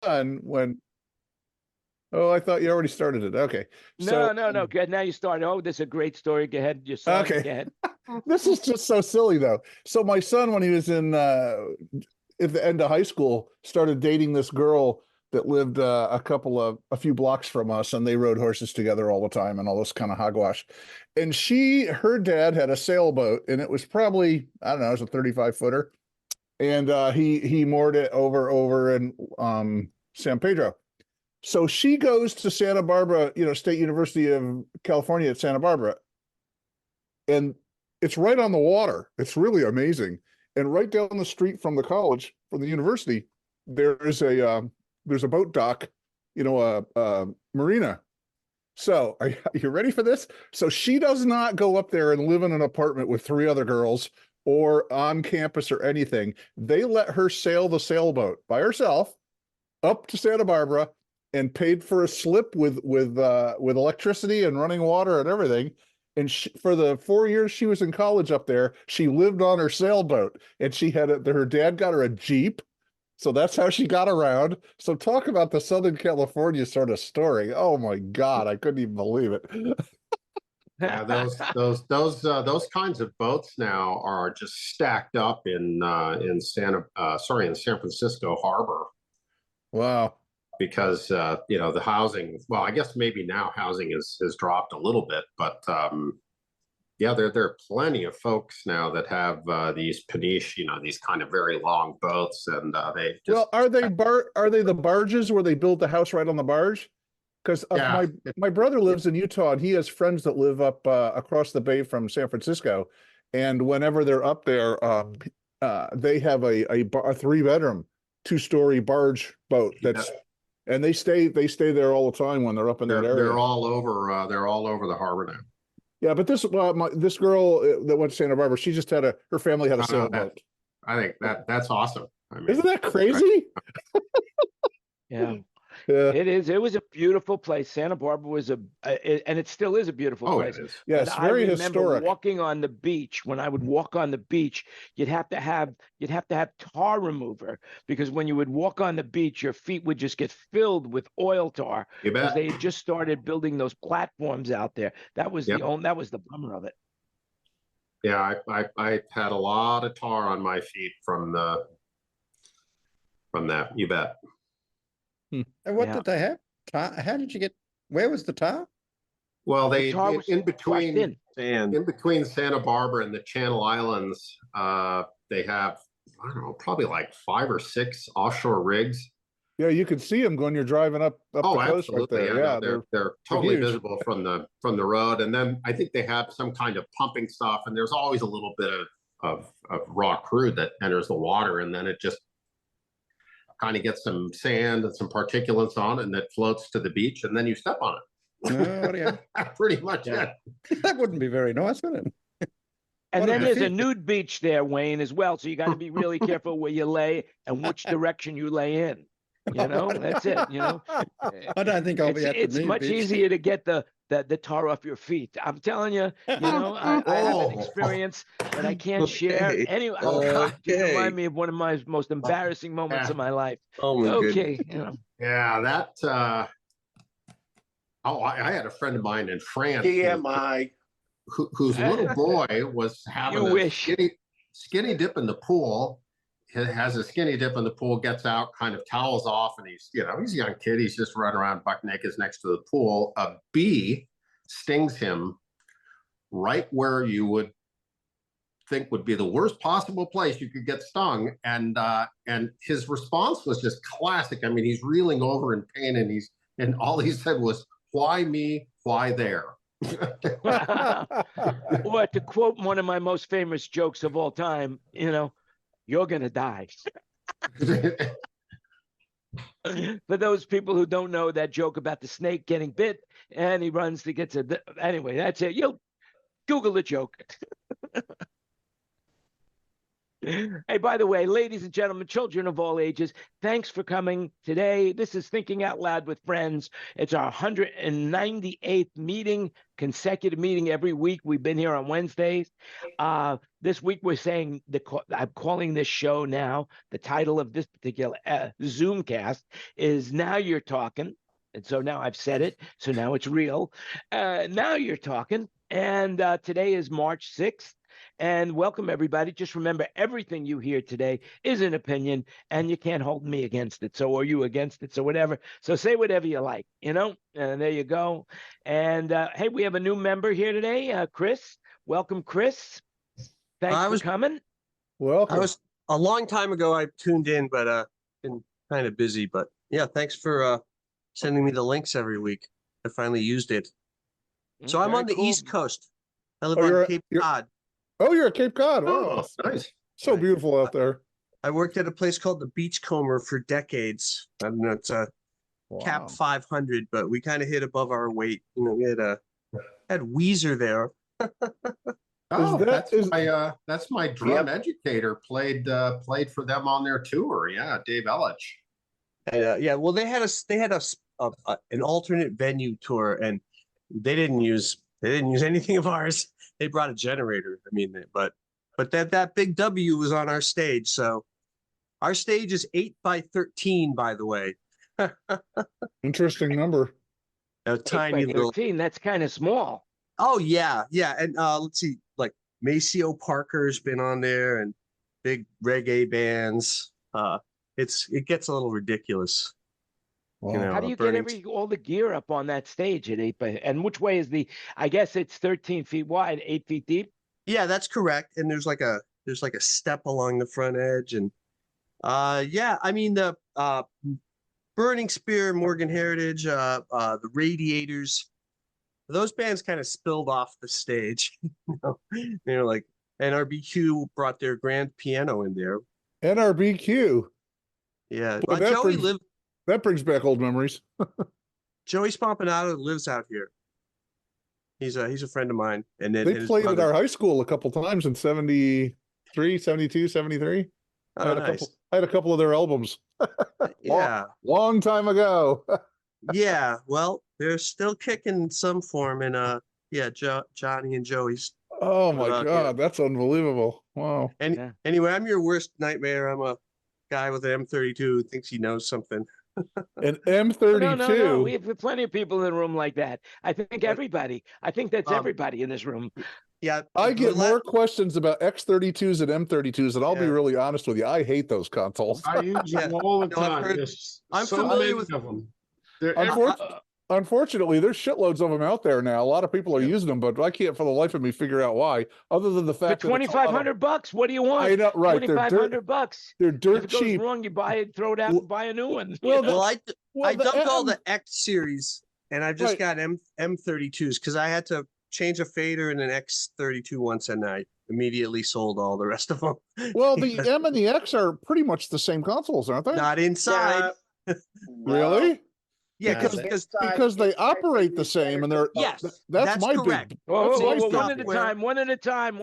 when, oh, I thought you already started it. Okay. So, No. Good. Now you start. Oh, this is a great story. Go ahead. Your son. okay. Go ahead. This is just so silly though. So my son, when he was in at the end of high school, started dating this girl that lived a few blocks from us, and they rode horses together all the time and all this kind of hogwash. And her dad had a sailboat, and it was probably, I don't know, it was a 35 footer, and he moored it over in San Pedro. So she goes to Santa Barbara, State University of California at Santa Barbara, and it's right on the water. It's really amazing. And right down the street from the college, from the university, there's a boat dock, a marina. So are you ready for this? So she does not go up there and live in an apartment with three other girls or on campus or anything. They let her sail the sailboat by herself up to Santa Barbara and paid for a slip with electricity and running water and everything. And for the 4 years she was in college up there, she lived on her sailboat, and her dad got her a Jeep. So that's how she got around. So talk about the Southern California sort of story. Oh my God, I couldn't even believe it. Yeah, those kinds of boats now are just stacked up in San Francisco Harbor. Wow. Because the housing, well, I guess maybe now housing has dropped a little bit, but yeah, there are plenty of folks now that have these paniche, these kind of very long boats, and they just, well, are they the barges where they build the house right on the barge? Because my brother lives in Utah, and he has friends that live up across the bay from San Francisco, and whenever they're up there, they have a 3-bedroom, 2-story barge boat that's. Yeah. And they stay there all the time when they're up in that area. They're all over the harbor now. Yeah, but this girl that went to Santa Barbara, she just her family had a sailboat. I think that's awesome. I mean, isn't that crazy? Yeah. Yeah. It is. It was a beautiful place. Santa Barbara was and it still is a beautiful place. It is. Yes, and very I remember historic. walking on the beach. When I would walk on the beach, you'd have to have tar remover, because when you would walk on the beach, your feet would just get filled with oil tar, because they had just started building those platforms out there. That was that was the bummer of it. Yeah, I had a lot of tar on my feet from that. You bet. And what did they have? Tar? How did you get? Where was the tar? Well, they in between Santa Barbara and the Channel Islands, they have, I don't know, probably like 5 or 6 offshore rigs. Yeah, you can see them when you're driving up the coast right there. Yeah, they're totally visible from the road. And then I think they have some kind of pumping stuff, and there's always a little bit of raw crude that enters the water, and then it just kind of gets some sand and some particulates on it, and it floats to the beach, and then you step on it. Pretty much, yeah. That wouldn't be very nice, would it? And then there's a nude beach there, Wayne, as well. So you got to be really careful where you lay and which direction you lay in. That's it. I don't think I'll be at the nude beach. It's much easier to get the tar off your feet. I'm telling you, I have an experience that I can't share. Anyway, you remind me of one of my most embarrassing moments of my life. Oh my okay. Yeah, that. I had a friend of mine in France. Whose little boy was having a skinny dip in the pool. Has a skinny dip in the pool, gets out, kind of towels off, and he's a young kid. He's just running around buck naked next to the pool. A bee stings him right where you would think would be the worst possible place you could get stung, and his response was just classic. I mean, he's reeling over in pain, and all he said was, "Why me? Why there?" Or to quote one of my most famous jokes of all time, you're going to die. For those people who don't know that joke about the snake getting bit and he runs to get to anyway, that's it. You'll Google the joke. Hey, by the way, ladies and gentlemen, children of all ages, thanks for coming today. This is Thinking Out Loud with Friends. It's our 198th consecutive meeting every week. We've been here on Wednesdays. This week we're saying, I'm calling this show now, the title of this particular Zoomcast is Now You're Talking. And so now I've said it, so now it's real. Now you're talking. And today is March 6th. And welcome, everybody. Just remember, everything you hear today is an opinion, and you can't hold me against it. So, or you against it, so whatever. So say whatever you like, and there you go. And hey, we have a new member here today, Chris. Welcome, Chris. Thanks for coming. Welcome. I was a long time ago. I tuned in, but been kind of busy. But yeah, thanks for sending me the links every week. I finally used it. So I'm on the East Coast. I live on Cape Cod. Oh, you're at Cape Cod. Oh, nice. So beautiful out there. I worked at a place called the Beachcomber for decades. I don't know, it's a cap 500, but we kind of hit above our weight. We had Weezer there. That's my drum educator. Played for them on their tour. Yeah, Dave Ellich. Yeah, well, they had an alternate venue tour, and they didn't use anything of ours. They brought a generator. I mean, but that big W was on our stage. So our stage is 8 by 13, by the way. Interesting number. A tiny little 13. That's kind of small. Oh yeah. And let's see, like Maceo Parker's been on there, and big reggae bands. It gets a little ridiculous. Wow. How do you get all the gear up on that stage at 8 by? And which way is I guess it's 13 feet wide, 8 feet deep. Yeah, that's correct. And there's like a step along the front edge, and yeah, I mean the Burning Spear, Morgan Heritage, the Radiators, those bands kind of spilled off the stage. Like NRBQ brought their grand piano in there. NRBQ. Yeah, Joey that brings back old memories. Joey Spompanato lives out here. He's a friend of mine. And then they played at our high school a couple times in 73, 72, 73. Oh, nice. I had a couple of their albums. Yeah. Long time ago. Yeah. Well, they're still kicking some form. And yeah, Johnny and Joey's. Oh my God. That's unbelievable. Wow. And anyway, I'm your worst nightmare. I'm a guy with an M32 who thinks he knows something. An M32. No. We have plenty of people in the room like that. I think everybody. I think that's everybody in this room. Yeah. I get more questions about X32s and M32s, and I'll be really honest with you. I hate those consoles. I use them all the time. I'm familiar with them. Unfortunately, there's shitloads of them out there now. A lot of people are using them, but I can't for the life of me figure out why. Other than the fact for $2,500, what do you want? I know, right? $2,500. They're dirt if it goes cheap. Wrong, you buy it, throw it out, and buy a new one. I dumped all the X series, and I've just got M32s because I had to change a fader in an X32 once, and I immediately sold all the rest of them. Well, the M and the X are pretty much the same consoles, aren't they? Not inside. Really? Yeah, because they operate the same, and they're that's my correct. big. Whoa, one at a time.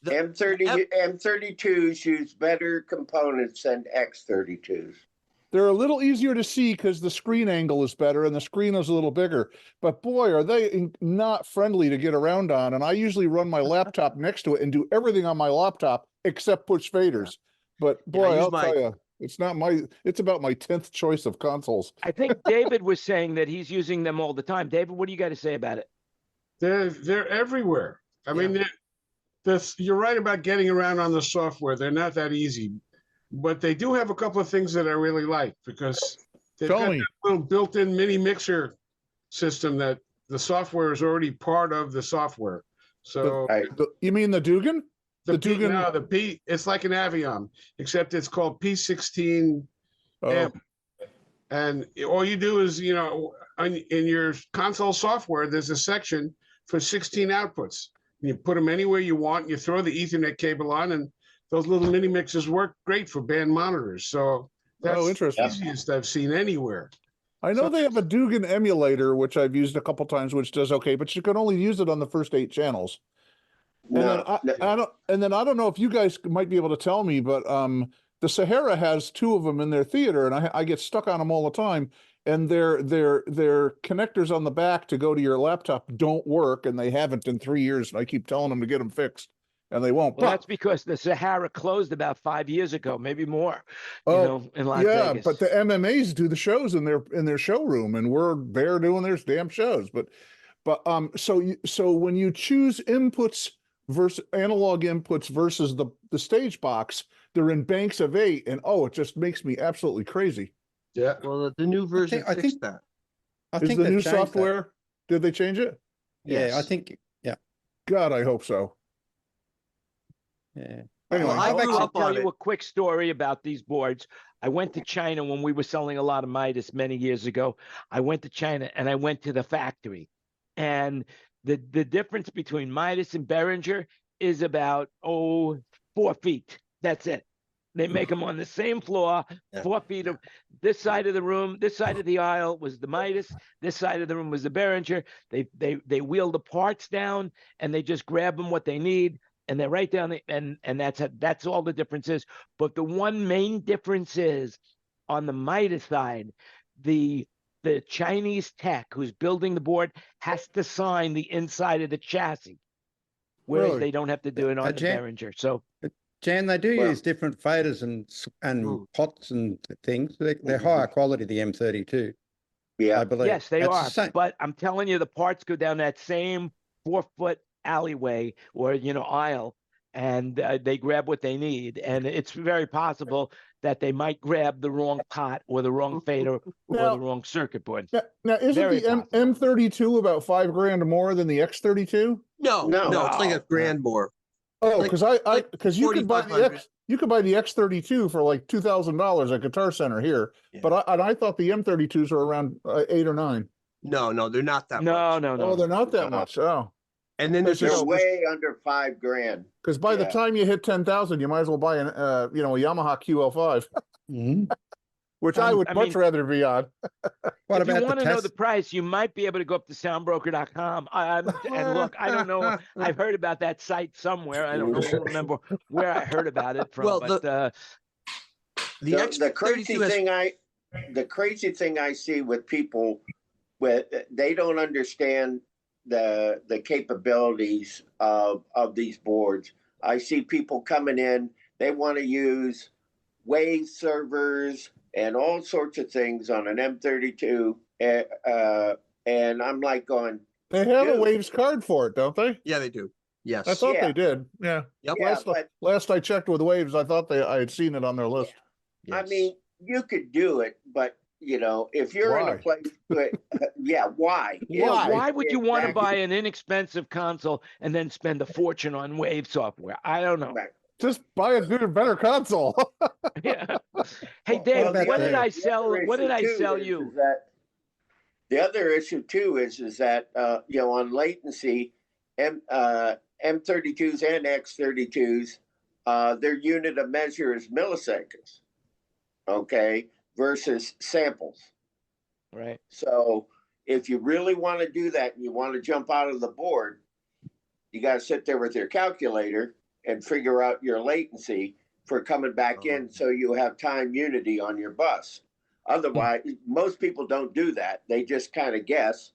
M32s use better components than X32s. They're a little easier to see because the screen angle is better and the screen is a little bigger. But boy, are they not friendly to get around on. And I usually run my laptop next to it and do everything on my laptop except push faders. But boy, I'll tell you. It's about my 10th choice of consoles. I think David was saying that he's using them all the time. David, what do you got to say about it? They're everywhere. I mean, you're right about getting around on the software. They're not that easy, but they do have a couple of things that I really like because they've got that little built-in mini mixer system that the software is already part of the software. So you mean the Dugan? The Dugan, no, the P. It's like an Avion, except it's called P16M. And all you do is, in your console software, there's a section for 16 outputs. You put them anywhere you want. You throw the Ethernet cable on, and those little mini mixers work great for band monitors. So that's the easiest I've seen anywhere. I know they have a Dugan emulator, which I've used a couple times, which does okay, but you can only use it on the first 8 channels. And then No, no. I don't know if you guys might be able to tell me, but the Sahara has 2 of them in their theater, and I get stuck on them all the time. And their connectors on the back to go to your laptop don't work, and they haven't in 3 years. And I keep telling them to get them fixed, and they won't. Well, that's because the Sahara closed about 5 years ago, maybe more. In Las Vegas. But the MMAs do the shows in their showroom, and we're there doing their damn shows. But so when you choose inputs versus analog inputs versus the stage box, they're in banks of 8, and it just makes me absolutely crazy. Yeah. Well, the new version fixed that. I Is think the they've new changed that. software? Did they change it? Yeah, Yes. I think. Yeah. God, I hope so. Yeah. Anyway, Well, I grew I'll up tell on you it. a quick story about these boards. I went to China when we were selling a lot of Midas many years ago. I went to China and I went to the factory, and the difference between Midas and Behringer is about 4 feet. That's it. They make them on the same floor, 4 feet of this side of the room. This side of the aisle was the Midas. This side of the room was the Behringer. They wheel the parts down and they just grab them what they need, and they're right down and that's all the difference is. But the one main difference is on the Midas side, the Chinese tech who's building the board has to sign the inside of the chassis, whereas Really? they don't have to do it on the Behringer. So. Jan, they do use different faders and pots and things. They're higher quality, the M32. Yeah. I believe. Yes, they That's are. But I'm telling you, the parts go down that same 4-foot alleyway or aisle, and they grab what they need. And it's very possible that they might grab the wrong pot or the wrong fader or the wrong circuit board. Now isn't Very the M32 about $5,000 more than the X32? No, it's like $1,000 more. Oh, Like because you could buy the X32 for like $2,000 at Guitar Center here, but I thought the M32s are around 8 or 9. No, they're not that much. No. Oh, they're not that much. Oh, And then there's They're way under $5,000. because by the time you hit 10,000, you might as well buy a Yamaha QL5, which I would much rather be on. What If you about want the to know test? the price, you might be able to go up to soundbroker.com. And look, I don't know. I've heard about that site somewhere. I don't remember where I heard about it from. Well, but The crazy thing I see with people they don't understand the capabilities of these boards. I see people coming in, they want to use wave servers and all sorts of things on an M32, and I'm like going, They have a Waves card for it, don't they? Yeah, they do. Yes. I thought they did. Yeah. Yep. Last I checked with Waves, I thought I had seen it on their list. Yes. I mean, you could do it, but if you're in a place, why? why would you want to buy an inexpensive console and then spend a fortune on Wave software? I don't know. Right. Just buy a better console. Yeah. Hey, Dave, what did I sell? What did I sell is you? that the other issue too is that on latency, M32s and X32s, their unit of measure is milliseconds, okay, versus samples. Right. So if you really want to do that and you want to jump out of the board, you got to sit there with your calculator and figure out your latency for coming back in, so you have time unity on your bus. Otherwise, most people don't do that. They just kind of guess,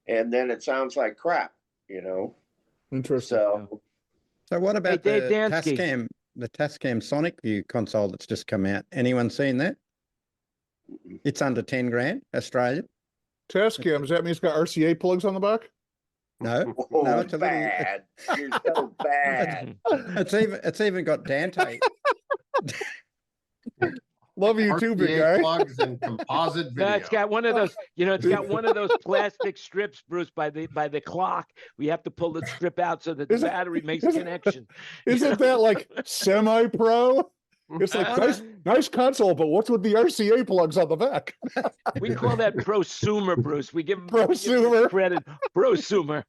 and then it sounds like crap, Interesting. So what about Dave the Dansky. Tascam Sonic View console that's just come out? Anyone seen that? It's under 10 grand Australian. Tascam, does that mean it's got RCA plugs on the back? No, Oh, no, it's a bad. You're so bad. it's even got Dante. Love you too, big RCA guy. plugs and composite video. No, it's got one of those, it's got one of those plastic strips, Bruce, by the clock. We have to pull the strip out so that the battery makes connection. Isn't that like semi-pro? It's like nice console, but what's with the RCA plugs on the back? We call that prosumer, Bruce. We give Prosumer. credit. Prosumer.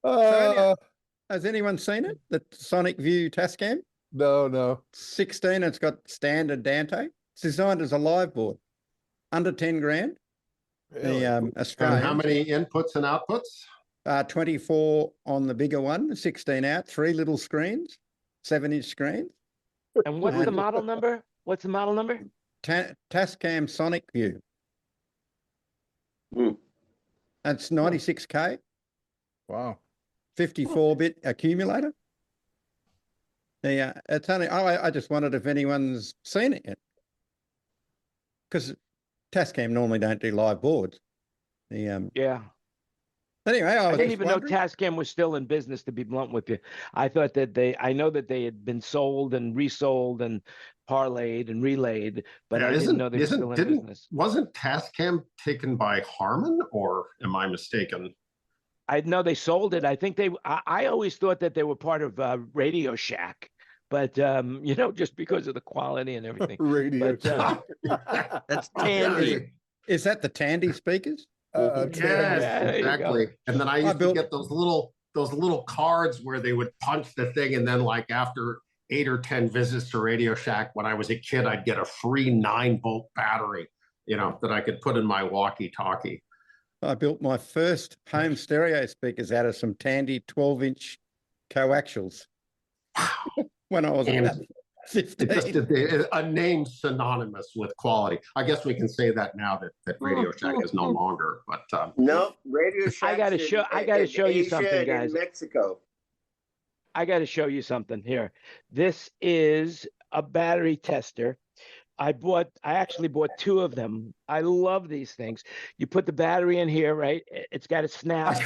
Has anyone seen it? The Sonic View Tascam? No. 16, it's got standard Dante. It's designed as a live board. Under 10 grand. Really? The And Australian. how many inputs and outputs? 24 on the bigger one, 16 out, 3 little screens, 7-inch screens. And what's the model number? What's the model number? Tascam Sonic View. Mm. That's 96K, Wow. 54-bit accumulator. Yeah, it's only. I just wondered if anyone's seen it yet, because Tascam normally don't do live boards. Yeah. Anyway, I didn't even know Tascam was still in business, to be blunt with you. I thought that I know that they had been sold and resold and parlayed and relayed, but I didn't know they were still in business. Wasn't Tascam taken by Harman, or am I mistaken? I know they sold it. I think I always thought that they were part of Radio Shack, but just because of the quality and everything. Radio Shack. That's Tandy. Is that the Tandy speakers? Yes, exactly. And then I used to get those little cards where they would punch the thing, and then like after 8 or 10 visits to Radio Shack when I was a kid, I'd get a free 9-volt battery, that I could put in my walkie-talkie. I built my first home stereo speakers out of some Tandy 12-inch coaxials when I was about 15. Just a name synonymous with quality. I guess we can say that now that Radio Shack is no longer. But no, Radio Shack. I got to show you something, guys. In Mexico. I got to show you something here. This is a battery tester. I actually bought 2 of them. I love these things. You put the battery in here, right? It's got a snap.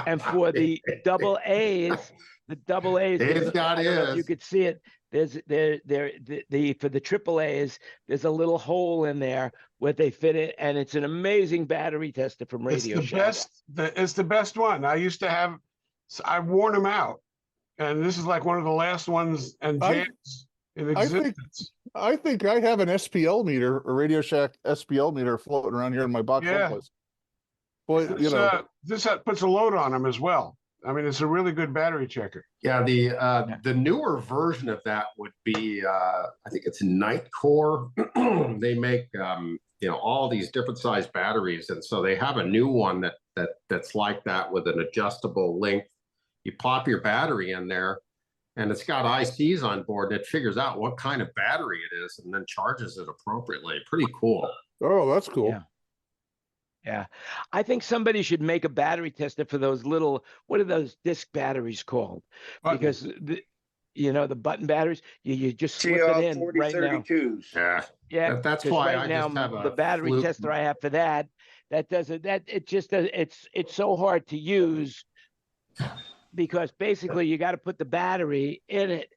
And for the double A's, it's got it. You could see it. For the triple A's, there's a little hole in there where they fit it, and it's an amazing battery tester from Radio Shack. It's the best one. I've worn them out, and this is like one of the last ones and jams in existence. I think I have an SPL meter, a Radio Shack SPL meter floating around here in my box. Yeah. Boy, this puts a load on them as well. I mean, it's a really good battery checker. Yeah, the newer version of that would be, I think it's Nightcore. They make all these different size batteries, and so they have a new one that's like that with an adjustable length. You pop your battery in there, and it's got ICs on board, and it figures out what kind of battery it is, and then charges it appropriately. Pretty cool. Oh, that's cool. Yeah. I think somebody should make a battery tester for those little, what are those disc batteries called? Because the button batteries, you just slip it in right now. Yeah. That's why right now the battery tester I have for that doesn't, it's so hard to use, because basically you got to put the battery in it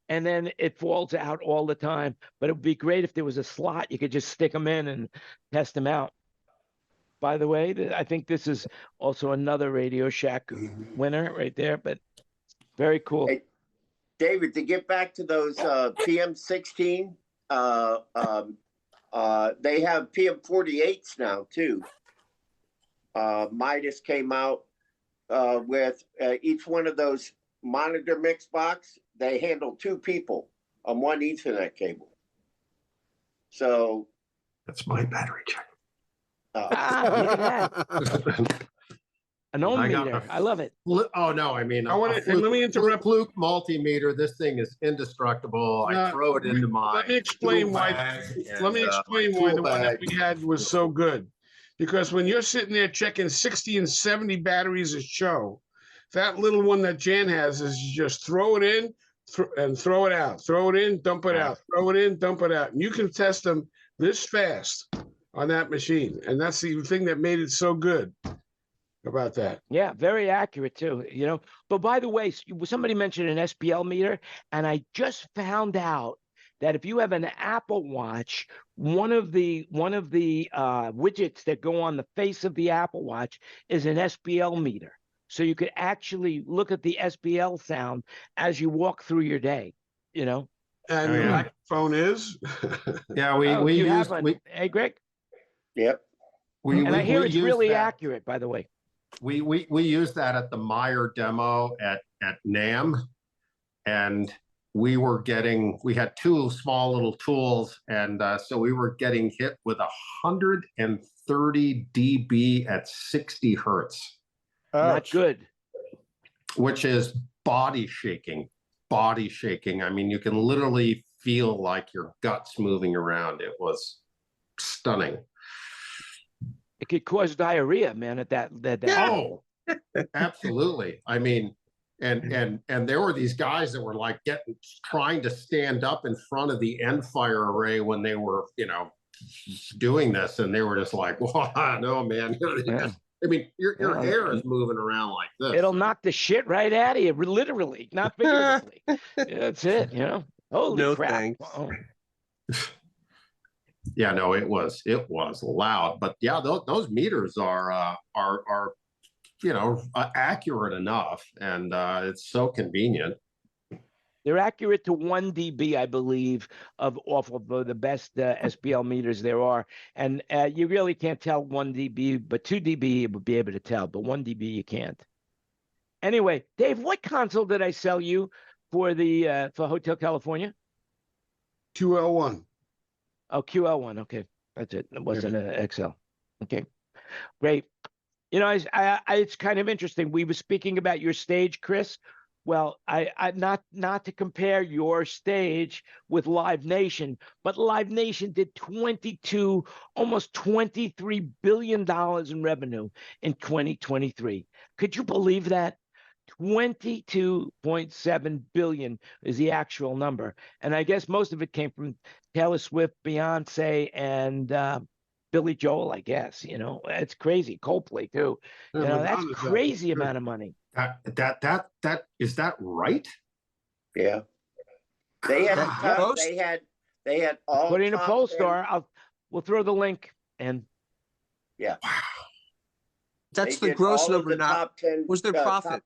and then it falls out all the time. But it would be great if there was a slot you could just stick them in and test them out. By the way, I think this is also another Radio Shack winner right there, but very cool. Hey, David, to get back to those PM16, they have PM48s now too. Midas came out with each one of those monitor mix box. They handle 2 people on one Ethernet cable. So that's my battery check. Look at that. An ohm meter. I love it. Oh no, I mean, let me interrupt. Fluke multimeter. This thing is indestructible. I throw it into my. Let me explain why. Let me explain why the one that we had was so good. Because when you're sitting there checking 60 and 70 batteries a show, that little one that Jan has is you just throw it in and throw it out. Throw it in, dump it out. Throw it in, dump it out. And you can test them this fast on that machine. And that's the thing that made it so good about that. Yeah, very accurate too, But by the way, somebody mentioned an SPL meter, and I just found out that if you have an Apple Watch, one of the widgets that go on the face of the Apple Watch is an SPL meter. So you could actually look at the SPL sound as you walk through your day, And the microphone is? Yeah, we use. Hey, Greg? Yep. I hear it's really accurate, by the way. We use that at the Meyer demo at NAMM, and we had 2 small little tools, and so we were getting hit with 130 dB at 60 hertz. Not Ouch. good. which is body shaking. Body shaking. I mean, you can literally feel like your guts moving around. It was stunning. It could cause diarrhea, man, at that level. Absolutely. I mean, and there were these guys that were like trying to stand up in front of the end fire array when they were, doing this, and they were just like, "Well, no, man." Yeah. I mean, your hair is moving around like this. It'll knock the shit right out of you, literally, not figuratively. That's it, Holy No crap. thanks. Yeah, no, it was loud, but yeah, those meters are accurate enough, and it's so convenient. They're accurate to 1 dB, I believe, off of the best SPL meters there are. And you really can't tell 1 dB, but 2 dB you would be able to tell, but 1 dB you can't. Anyway, Dave, what console did I sell you for for Hotel California? QL1. Oh, QL1. Okay, that's it. It wasn't an XL. Okay, great. It's kind of interesting. We were speaking about your stage, Chris. Well, I not to compare your stage with Live Nation, but Live Nation did almost $23 billion in revenue in 2023. Could you believe that? 22.7 billion is the actual number. And I guess most of it came from Taylor Swift, Beyonce, and Billy Joel, I guess. It's crazy. Coldplay too. That's crazy amount of money. That is that right? Yeah. They had all put in a poll 10. star. We'll throw the link and yeah. That's the gross number, not top 10. Was their profit?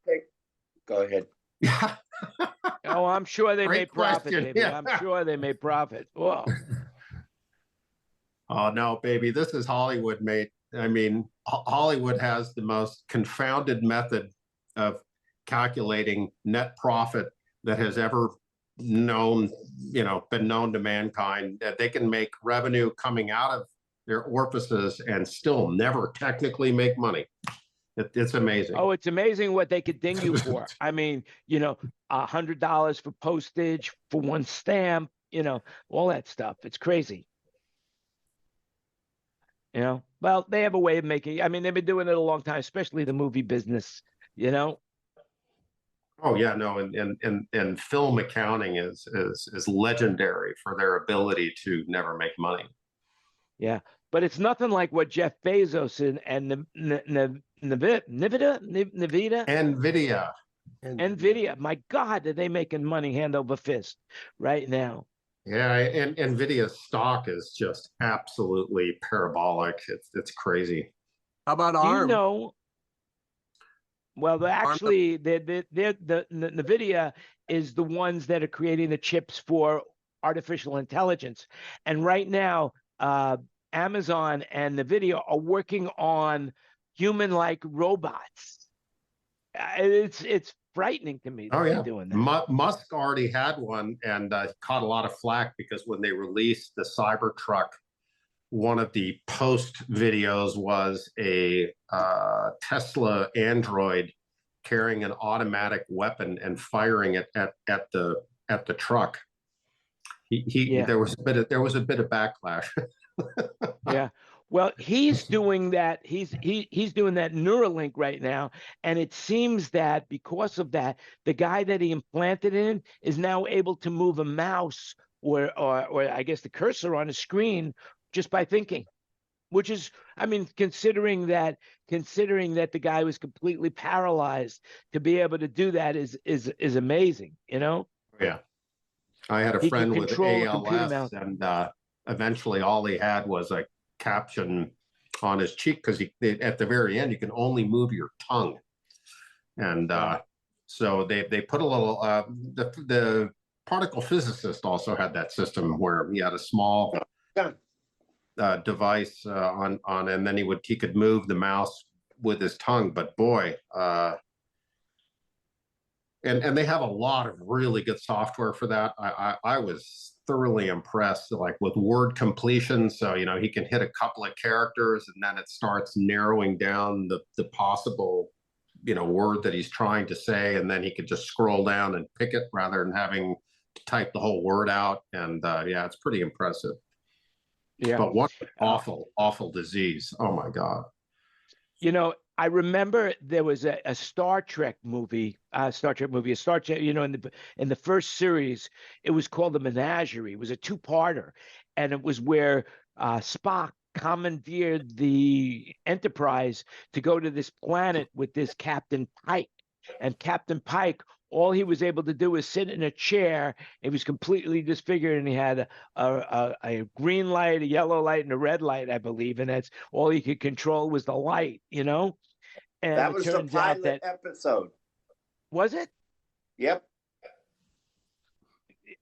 Go ahead. Yeah. Oh, I'm sure they made profit, question. baby. Yeah. I'm sure they made profit. Whoa. Oh no, baby, this is Hollywood, mate. I mean, Hollywood has the most confounded method of calculating net profit that has ever been known to mankind. That they can make revenue coming out of their orifices and still never technically make money. It's amazing. Oh, it's amazing what they could ding you for. I mean, $100 for postage, for one stamp, all that stuff. It's crazy. Well, they have a way of making. I mean, they've been doing it a long time, especially the movie business. Oh yeah, no, and film accounting is legendary for their ability to never make money. Yeah, but it's nothing like what Jeff Bezos and NVIDIA. My God, are they making money hand over fist right now? Yeah, and NVIDIA's stock is just absolutely parabolic. It's crazy. How about ARM? Well, actually, the NVIDIA is the ones that are creating the chips for artificial intelligence. And right now, Amazon and NVIDIA are working on human-like robots. It's frightening to me that they're doing that. Musk already had one and caught a lot of flack because when they released the Cybertruck, one of the post videos was a Tesla android carrying an automatic weapon and firing it at the truck. There was a bit of backlash. Yeah. Well, he's doing that. He's doing that Neuralink right now, and it seems that because of that, the guy that he implanted in is now able to move a mouse or I guess the cursor on a screen just by thinking, which is, I mean, considering that the guy was completely paralyzed, to be able to do that is amazing, Yeah. I had a friend with ALS, and eventually all he had was a caption on his cheek because at the very end you can only move your tongue, and so they put a little the particle physicist also had that system where he had a small device on and then he could move the mouse with his tongue, but boy, and they have a lot of really good software for that. I was thoroughly impressed, like with word completion. So, he can hit a couple of characters and then it starts narrowing down the possible word that he's trying to say, and then he could just scroll down and pick it rather than having to type the whole word out. And yeah, it's pretty impressive. Yeah. But what awful disease. Oh my God. I remember there was a Star Trek movie, in the first series, it was called The Menagerie. It was a two-parter, and it was where Spock commandeered the Enterprise to go to this planet with this Captain Pike. And Captain Pike, all he was able to do was sit in a chair. He was completely disfigured, and he had a green light, a yellow light, and a red light, I believe. And that's all he could control was the light, And that was the pilot episode. Was it? Yep.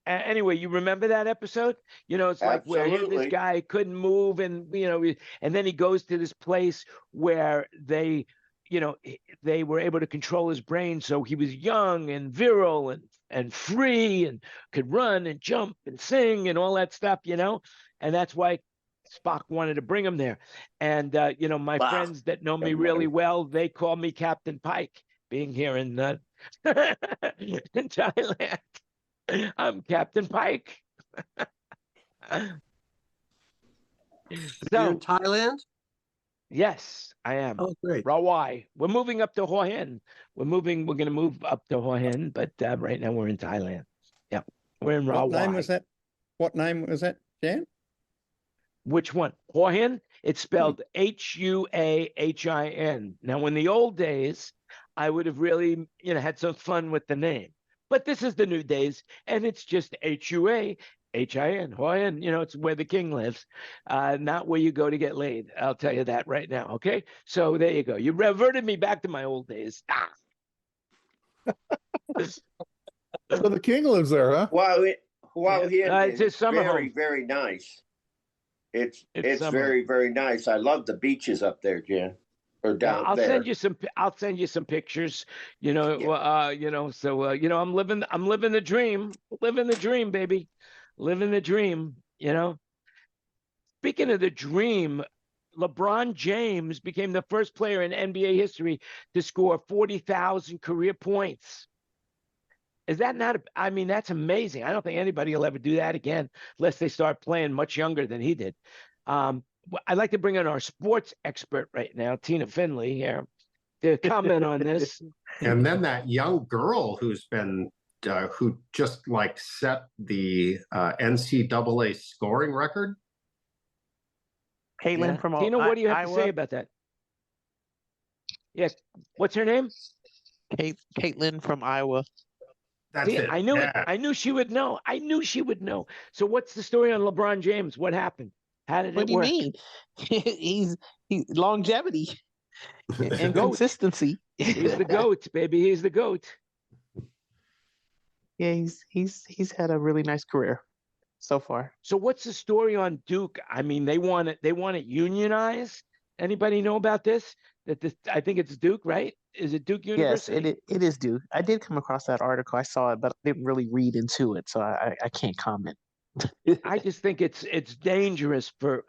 Anyway, you remember that episode? It's like where this guy couldn't move, and and then he goes to this place where they were able to control his brain, so he was young and virile and free and could run and jump and sing and all that stuff, and that's why Spock wanted to bring him there. And my friends that know me really well, they call me Captain Pike, being here in in Thailand. I'm Captain Pike. You're in Thailand? Yes, I am. Oh, great. Rawai. We're moving up to Hua Hin. We're going to move up to Hua Hin, but right now we're in Thailand. Yeah, we're in Rawai. What name was that? What name was that, Jan? Which one? Hua Hin? It's spelled Huahin. Now, in the old days, I would have really, had some fun with the name. But this is the new days, and it's just Huahin. Hua Hin, it's where the king lives, not where you go to get laid. I'll tell you that right now. Okay, so there you go. You reverted me back to my old days. So the king lives there, huh? Hua Hin it's his summer very, home. very nice. It's summer. very, very nice. I love the beaches up there, Jen. Or down I'll there. I'll send you some pictures. So I'm living the dream. Living the dream, baby. Living the dream, Speaking of the dream, LeBron James became the first player in NBA history to score 40,000 career points. Is that not? That's amazing. I don't think anybody will ever do that again unless they start playing much younger than he did. I'd like to bring in our sports expert right now, Tina Finley, here to comment on this. And then that young girl who just set the NCAA scoring record. Caitlin from Tina, what do you have Iowa? to say about that? Yes. What's her name? Caitlin from Iowa. That's it. I knew it. I knew she would know. So what's the story on LeBron James? What happened? How did What it work? do you mean? He's longevity and consistency. He's the GOAT, baby. He's the GOAT. Yeah, he's had a really nice career so far. So what's the story on Duke? They want it unionized. Anybody know about this? I think it's Duke, right? Is it Duke University? Yes, it is Duke. I did come across that article. I saw it, but I didn't really read into it, so I can't comment. I just think it's dangerous for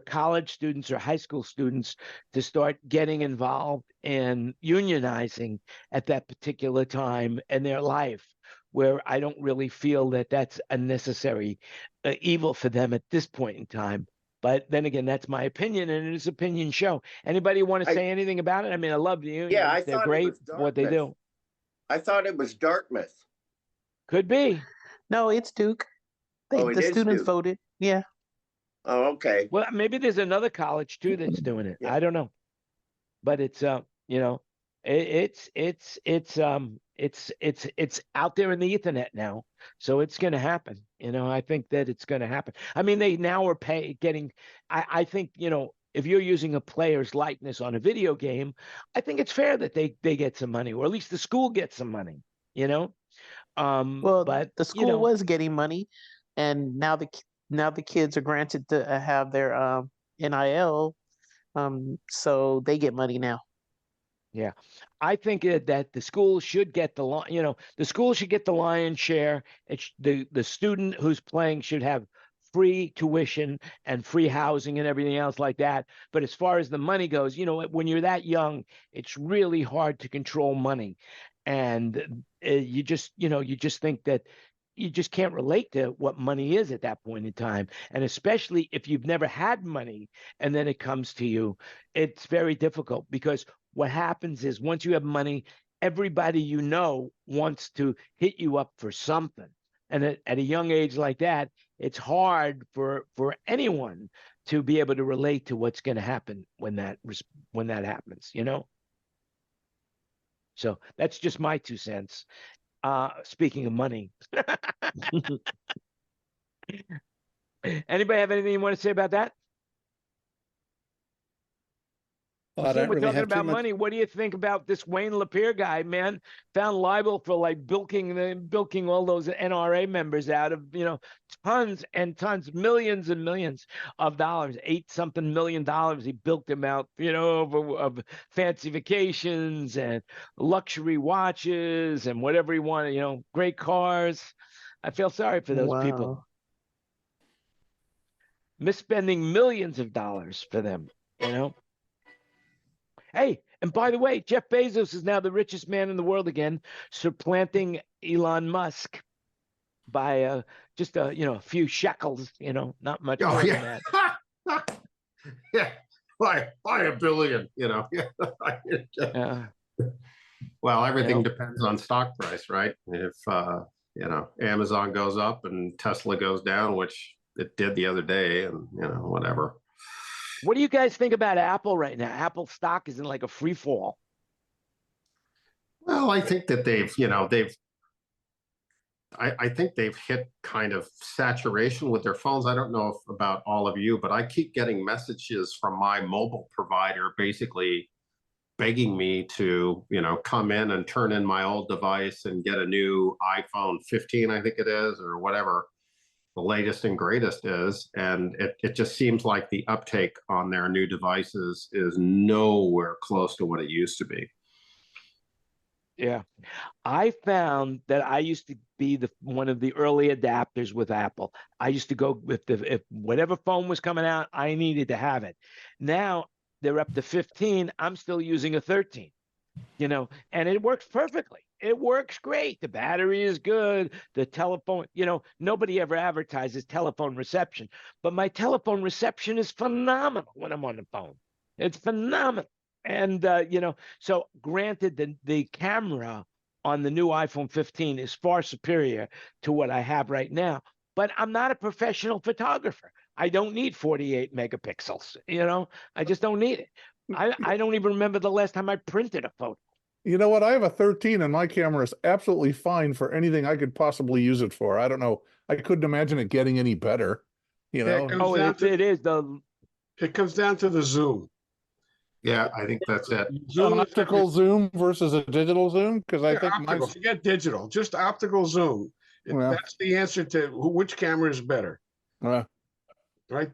college students or high school students to start getting involved in unionizing at that particular time in their life, where I don't really feel that that's a necessary evil for them at this point in time. But then again, that's my opinion, and it is an opinion show. Anybody want to say anything about it? I love the unions. Yeah, they're great what they do. I thought it was Dartmouth. Could be. No, it's Duke. The students Duke. voted. Yeah. Oh, okay. Well, maybe there's another college too that's doing it. Yeah. I don't know, but it's it's out there in the Ethernet now, so it's going to happen. I think that it's going to happen. They now are getting. I think if you're using a player's likeness on a video game, I think it's fair that they get some money, or at least the school gets some money. Well, but the school was getting money, and now the kids are granted to have their NIL, so they get money now. Yeah, I think that the school should get the school should get the lion's share. The student who's playing should have free tuition and free housing and everything else like that. But as far as the money goes, you know, when you're that young, it's really hard to control money. And you just think that you just can't relate to what money is at that point in time. And especially if you've never had money and then it comes to you, it's very difficult, because what happens is once you have money, everybody you know wants to hit you up for something. And at a young age like that, it's hard for anyone to be able to relate to what's going to happen when that happens, you know? So that's just my 2 cents. Speaking of money. Anybody have anything you want to say about that? I don't We're really talking have too about much. money. What do you think about this Wayne Lapierre guy, man? Found liable for like bilking all those NRA members out of, you know, tons and tons, millions and millions of dollars, $8-something million. He bilked them out, you know, of fancy vacations and luxury watches and whatever he wanted, you know, great cars. I feel sorry for those people. Misspending millions of dollars for them, you know. Hey, and by the way, Jeff Bezos is now the richest man in the world again, supplanting Elon Musk by just a few shekels, you know, not much more than that. Yeah, by $1 billion, you know. Well, everything depends on stock price, right? If you know, Amazon goes up and Tesla goes down, which it did the other day, and you know, whatever. What do you guys think about Apple right now? Apple stock is in like a free fall. Well, I think that I think they've hit kind of saturation with their phones. I don't know about all of you, but I keep getting messages from my mobile provider basically begging me to, you know, come in and turn in my old device and get a new iPhone 15, I think it is, or whatever the latest and greatest is. And it just seems like the uptake on their new devices is nowhere close to what it used to be. Yeah. I found that I used to be one of the early adapters with Apple. I used to go with if whatever phone was coming out, I needed to have it. Now they're up to 15. I'm still using a 13, you know, and it works perfectly. It works great. The battery is good. The telephone, you know, nobody ever advertises telephone reception, but my telephone reception is phenomenal when I'm on the phone. It's phenomenal. And, you know, so granted, the camera on the new iPhone 15 is far superior to what I have right now, but I'm not a professional photographer. I don't need 48 megapixels, you know, I just don't need it. I don't even remember the last time I printed a photo. You know what? I have a 13 and my camera is absolutely fine for anything I could possibly use it for. I don't know. I couldn't imagine it getting any better, you know? It is. It comes down to the zoom. Yeah, I think that's it. An optical zoom versus a digital zoom? Because I think optical. Forget digital, just optical zoom. That's the answer to which camera is better. Right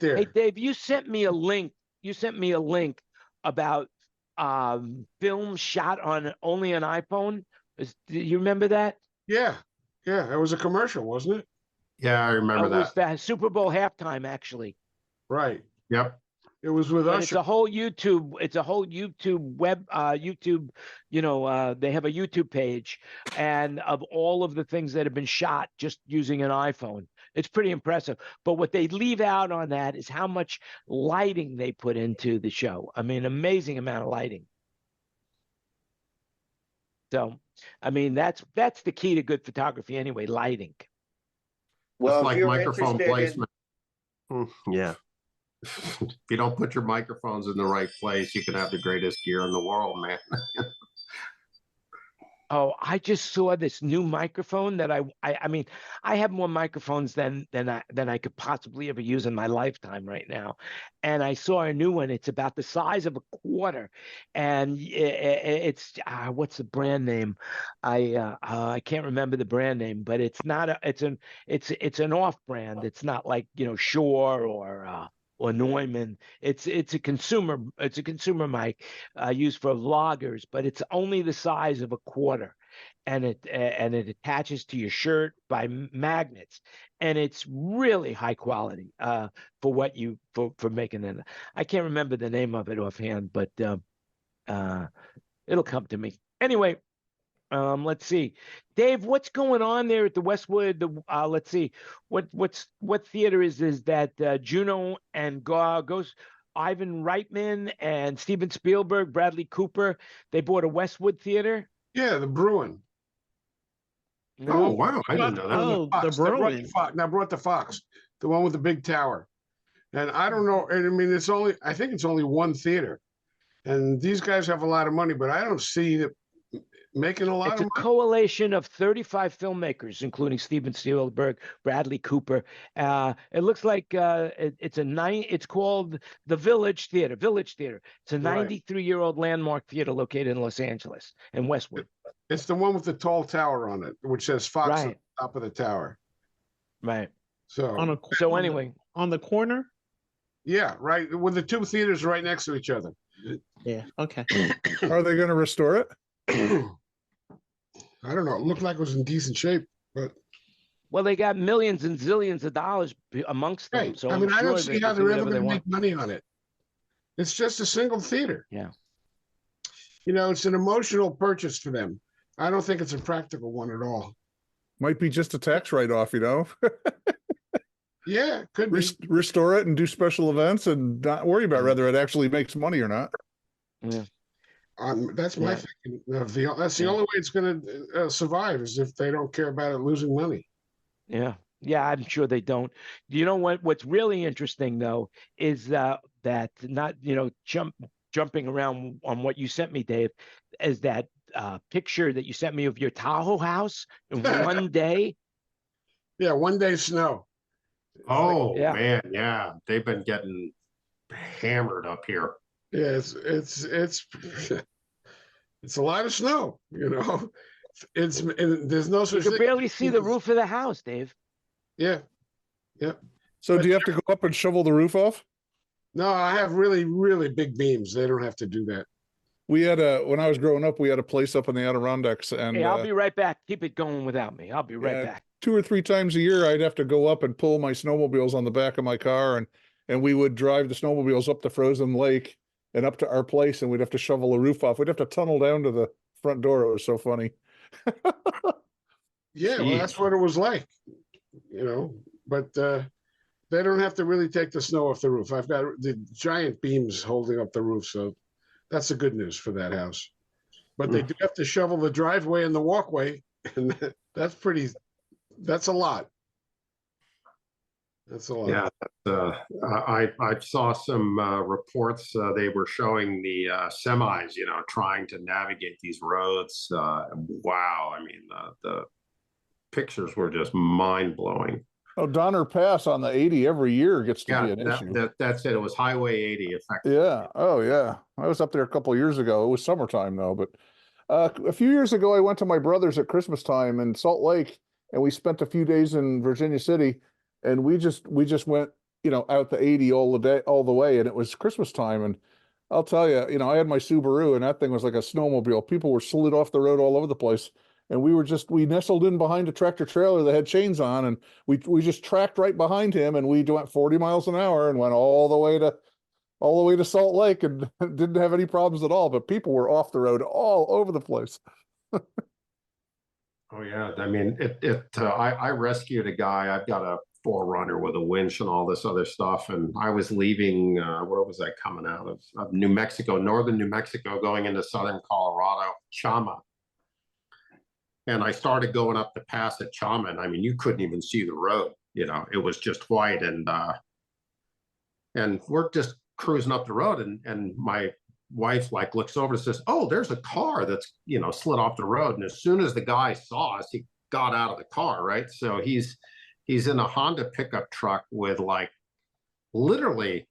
there. Hey, Dave, you sent me a link. You sent me a link about film shot on only an iPhone. Do you remember that? Yeah. It was a commercial, wasn't it? Yeah, I remember that. It was the Super Bowl halftime, actually. Right. Yep. It was with us. It's a whole YouTube. It's a whole YouTube YouTube. You know, they have a YouTube page, and of all of the things that have been shot just using an iPhone, it's pretty impressive. But what they leave out on that is how much lighting they put into the show. I mean, amazing amount of lighting. So, I mean, that's the key to good photography anyway, lighting. Well, like microphone placement. Yeah. If you don't put your microphones in the right place, you can have the greatest gear in the world, man. Oh, I just saw this new microphone that I mean, I have more microphones than I could possibly ever use in my lifetime right now. And I saw a new one. It's about the size of a quarter, and it's what's the brand name? I can't remember the brand name, but it's not it's an off brand. It's not like, you know, Shure or Neumann. It's a consumer mic used for vloggers, but it's only the size of a quarter. and it attaches to your shirt by magnets, and it's really high quality for what you for making it. I can't remember the name of it offhand, but it'll come to me anyway. Let's see, Dave, what's going on there at the Westwood? Let's see, what theater is that? Juno and goes Ivan Reitman and Steven Spielberg, Bradley Cooper. They bought a Westwood theater. Yeah, the Bruin. No? Oh wow, I didn't know that. Oh, the Bruin. Now brought the Fox, the one with the big tower. And I don't know. And I mean, I think it's only one theater. And these guys have a lot of money, but I don't see it making a lot of money. It's a coalition of 35 filmmakers, including Steven Spielberg, Bradley Cooper. It looks like it's called the Village Theater. It's a 93-year-old landmark theater located in Los Angeles in Westwood. It's the one with the tall tower on it, which says Fox on the top of the tower. Right. So anyway, on the corner. Yeah, right. With the two theaters right next to each other. Yeah. Okay. Are they going to restore it? I don't know. It looked like it was in decent shape, but well, they got millions and zillions of dollars amongst them. right. So I mean, I don't sure see how they're ever whatever going they to make money on it. It's just a single theater. Yeah. You know, it's an emotional purchase for them. I don't think it's a practical one at all. Might be just a tax write-off, you know? Yeah, could be. Restore it and do special events and not worry about whether it actually makes money or not. Yeah. That's my thinking. That's the only way it's going to survive is if they don't care about it losing money. Yeah. Yeah, I'm sure they don't. You know what's really interesting though is that not, jumping around on what you sent me, Dave, is that picture that you sent me of your Tahoe house in one day. Yeah, one day snow. Oh man, yeah. They've been getting hammered up here. Yeah, it's a lot of snow, you know. There's no such You thing. can barely see the roof of the house, Dave. Yeah. Yeah. So do you have to go up and shovel the roof off? No, I have really, really big beams. They don't have to do that. We had when I was growing up, we had a place up in the Adirondacks, and Hey, I'll be right back. Keep it going without me. I'll be right back. 2 or 3 times a year, I'd have to go up and pull my snowmobiles on the back of my car, and we would drive the snowmobiles up the frozen lake and up to our place, and we'd have to shovel the roof off. We'd have to tunnel down to the front door. It was so funny. Yeah, well, that's what it was like, you know. But they don't have to really take the snow off the roof. I've got the giant beams holding up the roof, so that's the good news for that house. But they do have to shovel the driveway and the walkway, and that's a lot. That's a lot. Yeah, I saw some reports. They were showing the semis, trying to navigate these roads. Wow, I mean, the pictures were just mind blowing. Oh, Donner Pass on the 80 every year gets to be an issue. That's it. It was Highway 80, effectively. Yeah. Oh, yeah. I was up there a couple of years ago. It was summertime though, but a few years ago, I went to my brother's at Christmas time in Salt Lake, and we spent a few days in Virginia City, and we just went, out the 80 all the way, and it was Christmas time, and I'll tell you, I had my Subaru, and that thing was like a snowmobile. People were slid off the road all over the place. And we nestled in behind a tractor trailer that had chains on, and we just tracked right behind him, and we went 40 miles an hour and went all the way to Salt Lake, and didn't have any problems at all. But people were off the road all over the place. Oh yeah, I mean I rescued a guy. I've got a 4Runner with a winch and all this other stuff, and I was leaving. Where was I coming out of New Mexico, northern New Mexico, going into southern Colorado, Chama. And I started going up the pass at Chama, and I mean, you couldn't even see the road. It was just white, and we're just cruising up the road, and my wife looks over and says, "Oh, there's a car that's slid off the road." And as soon as the guy saw us, he got out of the car, right? So he's in a Honda pickup truck with literally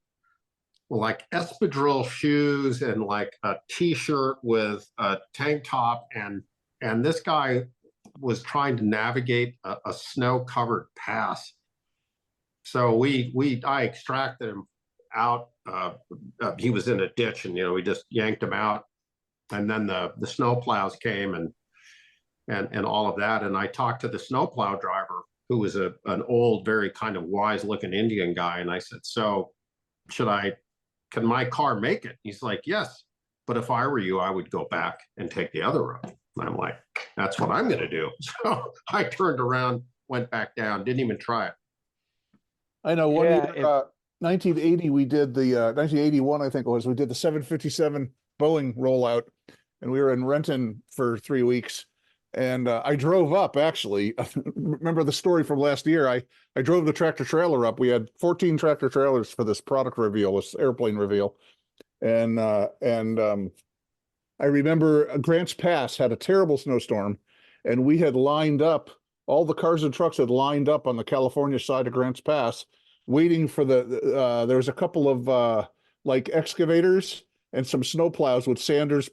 espadrille shoes and a t-shirt with a tank top, and this guy was trying to navigate a snow-covered pass. So I extracted him out. He was in a ditch, and we just yanked him out. And then the snow plows came, and and all of that. And I talked to the snowplow driver, who was an old, very kind of wise looking Indian guy. And I said, so can my car make it? He's like, yes. But if I were you, I would go back and take the other road. And I'm like, that's what I'm going to do. So I turned around, went back down, didn't even try it. I know one year, 1980, we did the 1981, I think it was, we did the 757 Boeing rollout, and we were in Renton for 3 weeks. And I drove up, actually. Remember the story from last year? I drove the tractor trailer up. We had 14 tractor trailers for this product reveal, this airplane reveal. And I remember Grants Pass had a terrible snowstorm, and we had lined up, all the cars and trucks had lined up on the California side of Grants Pass, waiting for there was a couple of like excavators and some snow plows with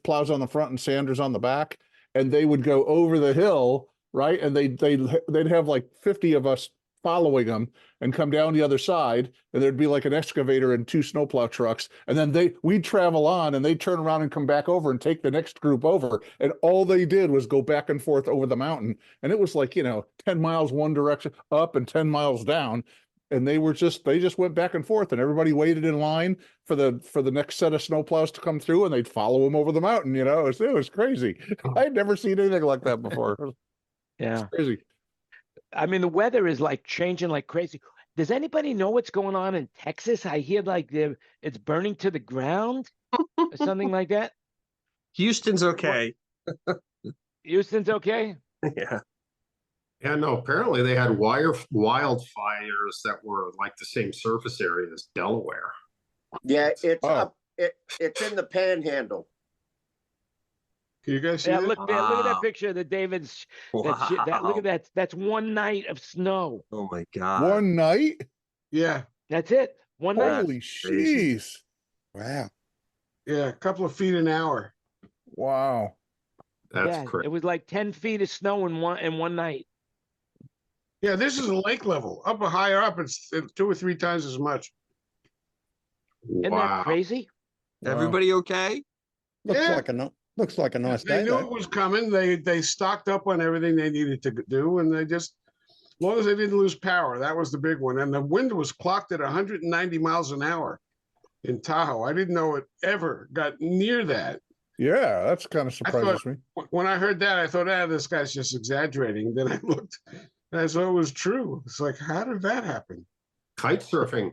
plows on the front and Sanders on the back. And they would go over the hill, right? And they'd have like 50 of us following them and come down the other side. And there'd be like an excavator and 2 snowplow trucks. And then we'd travel on, and they'd turn around and come back over and take the next group over. And all they did was go back and forth over the mountain. And it was like, 10 miles one direction up and 10 miles down. And they just went back and forth, and everybody waited in line for the next set of snowplows to come through, and they'd follow them over the mountain. It was crazy. I'd never seen anything like that before. Yeah. It's crazy. I mean, the weather is like changing like crazy. Does anybody know what's going on in Texas? I hear like it's burning to the ground or something like that. Houston's okay. Houston's okay? Yeah. Yeah, no, apparently they had wildfires that were like the same surface area as Delaware. Yeah, it's up. It's in the Panhandle. Can you guys see Yeah, that? look at that picture of the David's. Look at that. That's one night of snow. Oh my God. One night? Yeah. That's it. One night. Holy jeez. Wow. Yeah, a couple of feet an hour. Wow. That's crazy. It was like 10 feet of snow in one night. Yeah, this is a lake level. Higher up, it's 2 or 3 times as much. Isn't that crazy? Everybody okay? Looks like a nice day. They knew it was coming. They stocked up on everything they needed to do, and as long as they didn't lose power, that was the big one. And the wind was clocked at 190 miles an hour in Tahoe. I didn't know it ever got near that. Yeah, that's kind of surprises me. When I heard that, I thought, this guy's just exaggerating. Then I looked, and I saw it was true. It's like, how did that happen? Kite surfing.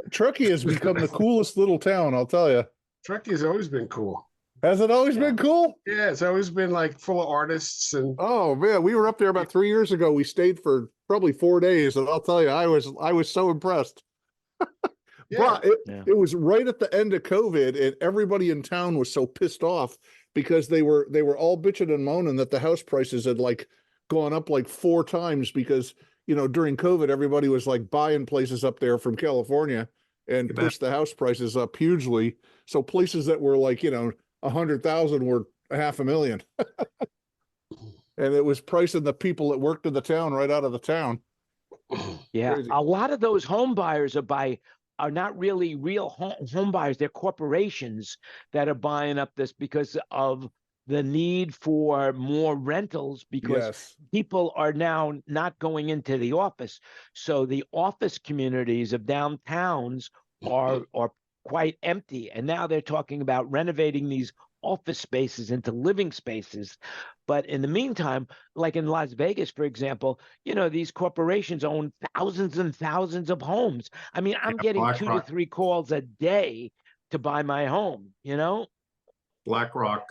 Truckee has become the coolest little town, I'll tell you. Truckee has always been cool. Has it always been cool? Yeah, it's always been like full of artists and. Oh man, we were up there about 3 years ago. We stayed for probably 4 days, and I'll tell you, I was so impressed. Yeah. But it was right at the end of COVID, and everybody in town was so pissed off because they were all bitching and moaning that the house prices had like gone up like 4 times because during COVID everybody was like buying places up there from California and pushed the house prices up hugely. So places that were like 100,000 were $500,000, and it was pricing the people that worked in the town right out of the town. Yeah, Crazy. a lot of those home buyers are not really real home buyers. They're corporations that are buying up this because of the need for more rentals, because people are now not going into the office. So the office communities of downtowns are quite empty. And now they're talking about renovating these office spaces into living spaces. But in the meantime, like in Las Vegas, for example, these corporations own thousands and thousands of homes. I mean, I'm getting BlackRock. 2 to 3 calls a day to buy my home, BlackRock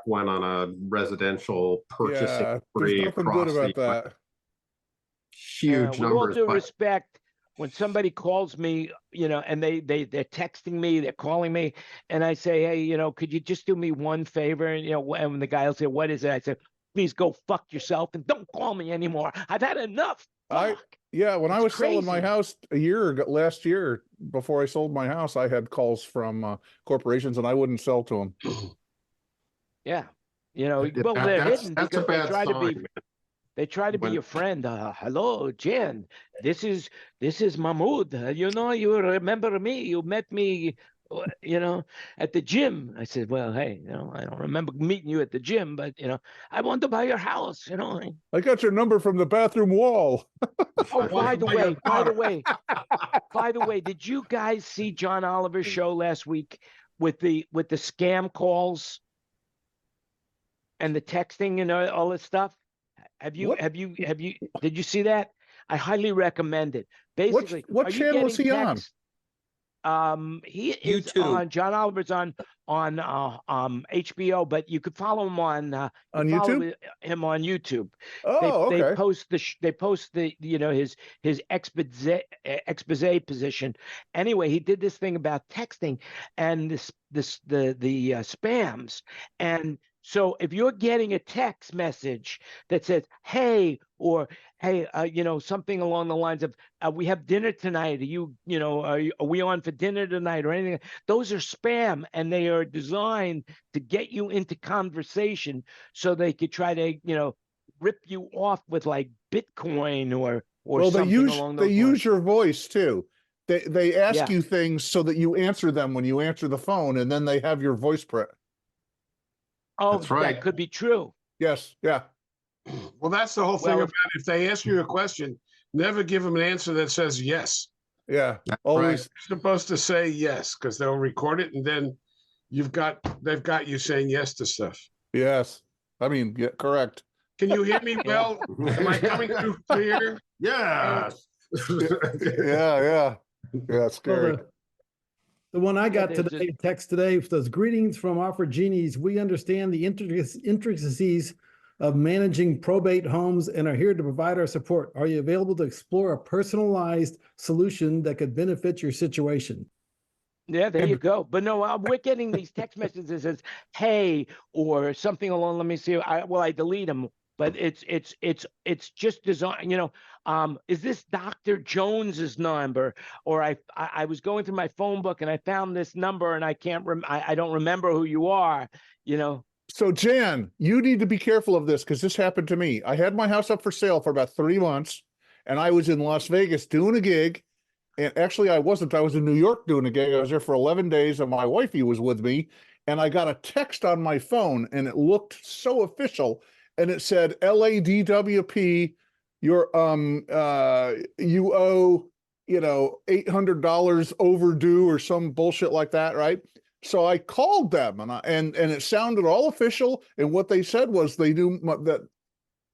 went on a residential purchasing spree. There's nothing good about that. Huge numbers. With all due respect, when somebody calls me, and they're texting me, they're calling me, and I say, hey, could you just do me one favor? And, and the guy will say, what is it? I say, please go fuck yourself and don't call me anymore. I've had enough. When I was selling my house last year, before I sold my house, I had calls from corporations, and I wouldn't sell to them. Yeah. Well, they're hidden because they try to be. They try to be your friend. Hello, Jan. This is Mahmoud. You remember me? You met me you know, at the gym. I said, well, hey, you know, I don't remember meeting you at the gym, but, you know, I want to buy your house, you know. I got your number from the bathroom wall. Oh, by the way, did you guys see John Oliver's show last week with the scam calls and the texting and all this stuff? Did you see that? I highly recommend it. Basically, what channel is he on? He is on John Oliver's on HBO, but you could follow him on YouTube. Him on YouTube. Oh, okay. They post the you know, his expose position. Anyway, he did this thing about texting and the spams. And so if you're getting a text message that says, hey, or hey, you know, something along the lines of, we have dinner tonight. Are we on for dinner tonight or anything? Those are spam, and they are designed to get you into conversation so they could try to, you know, rip you off with like Bitcoin or something along those lines. They use your voice too. They ask you things so that you answer them when you answer the phone, and then they have your voice print. Oh, that's right. That could be true. Yes. Yeah. Well, that's the whole thing about it. If they ask you a question, never give them an answer that says yes. Yeah. Always. Right. You're supposed to say yes, because they'll record it, and then they've got you saying yes to stuff. Yes. I mean, yeah, correct. Can you hear me well? Am I coming through clear? Yes. Yeah. It's scary. Well, the one I got today, text today, says, greetings from Offer Genies. We understand the intricacies of managing probate homes and are here to provide our support. Are you available to explore a personalized solution that could benefit your situation? Yeah, there you go. But no, we're getting these text messages that says, hey, or something along, let me see. I delete them, but it's just design, you know, is this Dr. Jones's number? Or I was going through my phone book and I found this number and I don't remember who you are, you know. So Jan, you need to be careful of this, because this happened to me. I had my house up for sale for about 3 months, and I was in Las Vegas doing a gig. And actually I wasn't, I was in New York doing a gig. I was there for 11 days and my wifey was with me, and I got a text on my phone and it looked so official. And it said, LADWP, you owe, you know, $800 overdue or some bullshit like that. Right. So I called them and it sounded all official. And what they said was they knew that,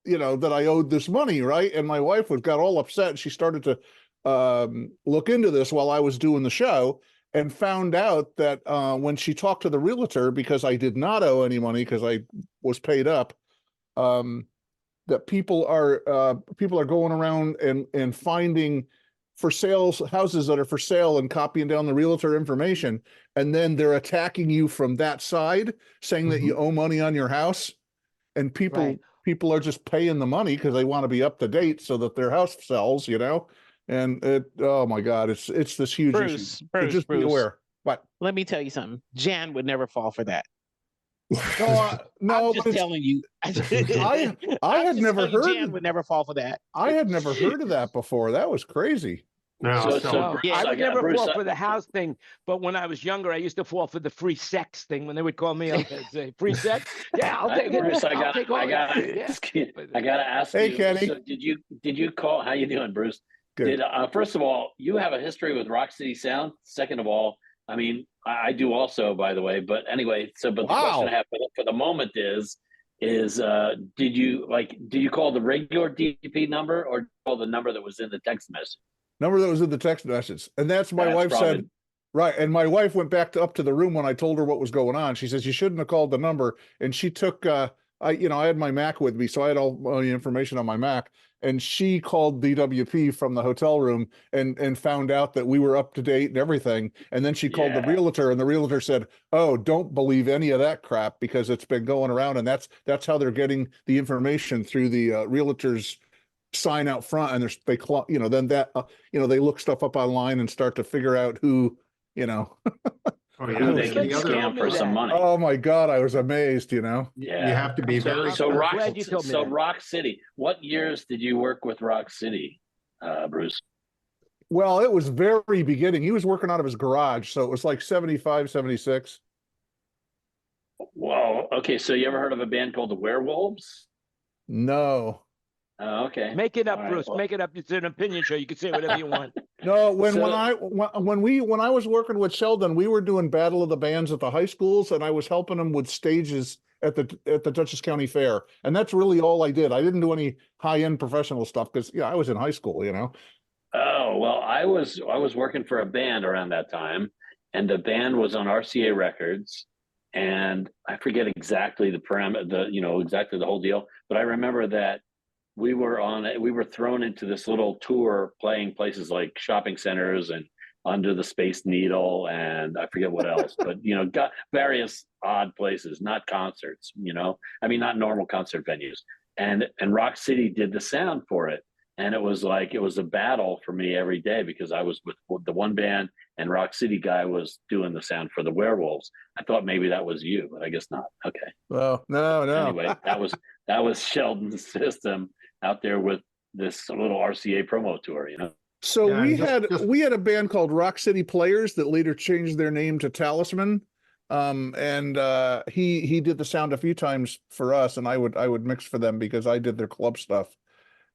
you know, that I owed this money. Right. And my wife got all upset, and she started to look into this while I was doing the show, and found out that when she talked to the realtor, because I did not owe any money because I was paid up, that people are going around and finding for sales houses that are for sale and copying down the realtor information, and then they're attacking you from that side, saying that you owe money on your house, and people are just paying the money because they want to be up to date so that their house sells, you know. And oh my God, it's this huge issue. So just be aware. But let me tell you something. Jan would never fall for that. No, I'm just telling you. I had never heard. Jan would never fall for that. I had never heard of that before. That was crazy. No, I would never fall for the house thing, but when I was younger, I used to fall for the free sex thing. When they would call me up and say, "Free sex? Yeah, I'll take it." Bruce, I gotta ask hey, you. Kenny. So did you call? How you doing, Bruce? Good. First of all, you have a history with Rock City Sound. Second of all, I mean, I do also, by the way. But anyway, but the question I have for the moment is did you call the regular DP number, or call the number that was in the text message? Number that was in the text message, and that's my wife said. Right, and my wife went back up to the room when I told her what was going on. She says you shouldn't have called the number, and she took. I had my Mac with me, so I had all the information on my Mac. And she called DWP from the hotel room and found out that we were up to date and everything. And then she called the realtor, and the realtor said, "Oh, don't believe any of that crap, because it's been going around." And that's how they're getting the information, through the realtor's sign out front. And they look stuff up online and start to figure out who, you know. Oh, yeah. They can scam for some money. Oh my God, I was amazed, you know. Yeah, you have to be very. So Rock City. What years did you work with Rock City, Bruce? Well, it was very beginning. He was working out of his garage, so it was like 75, 76. Well, okay. So you ever heard of a band called the Werewolves? No. Oh, okay. Make it up, All right, Bruce. well- Make it up. It's an opinion show. You can say whatever you want. No, when So- when I was working with Sheldon, we were doing Battle of the Bands at the high schools, and I was helping them with stages at the Dutchess County Fair, and that's really all I did. I didn't do any high end professional stuff because I was in high school, Oh, well, I was working for a band around that time, and the band was on RCA Records, and I forget exactly the parameter, exactly the whole deal, but I remember that we were thrown into this little tour playing places like shopping centers and under the Space Needle, and I forget what else, but got various odd places, not concerts, not normal concert venues. And Rock City did the sound for it. And it was a battle for me every day because I was with the one band and Rock City guy was doing the sound for the Werewolves. I thought maybe that was you, but I guess not. Okay. Well, no. Anyway, that was Sheldon's system out there with this little RCA promo tour, So Yeah, we had a band called Rock City Players that later changed their name to Talisman. And he did the sound a few times for us, and I would mix for them because I did their club stuff.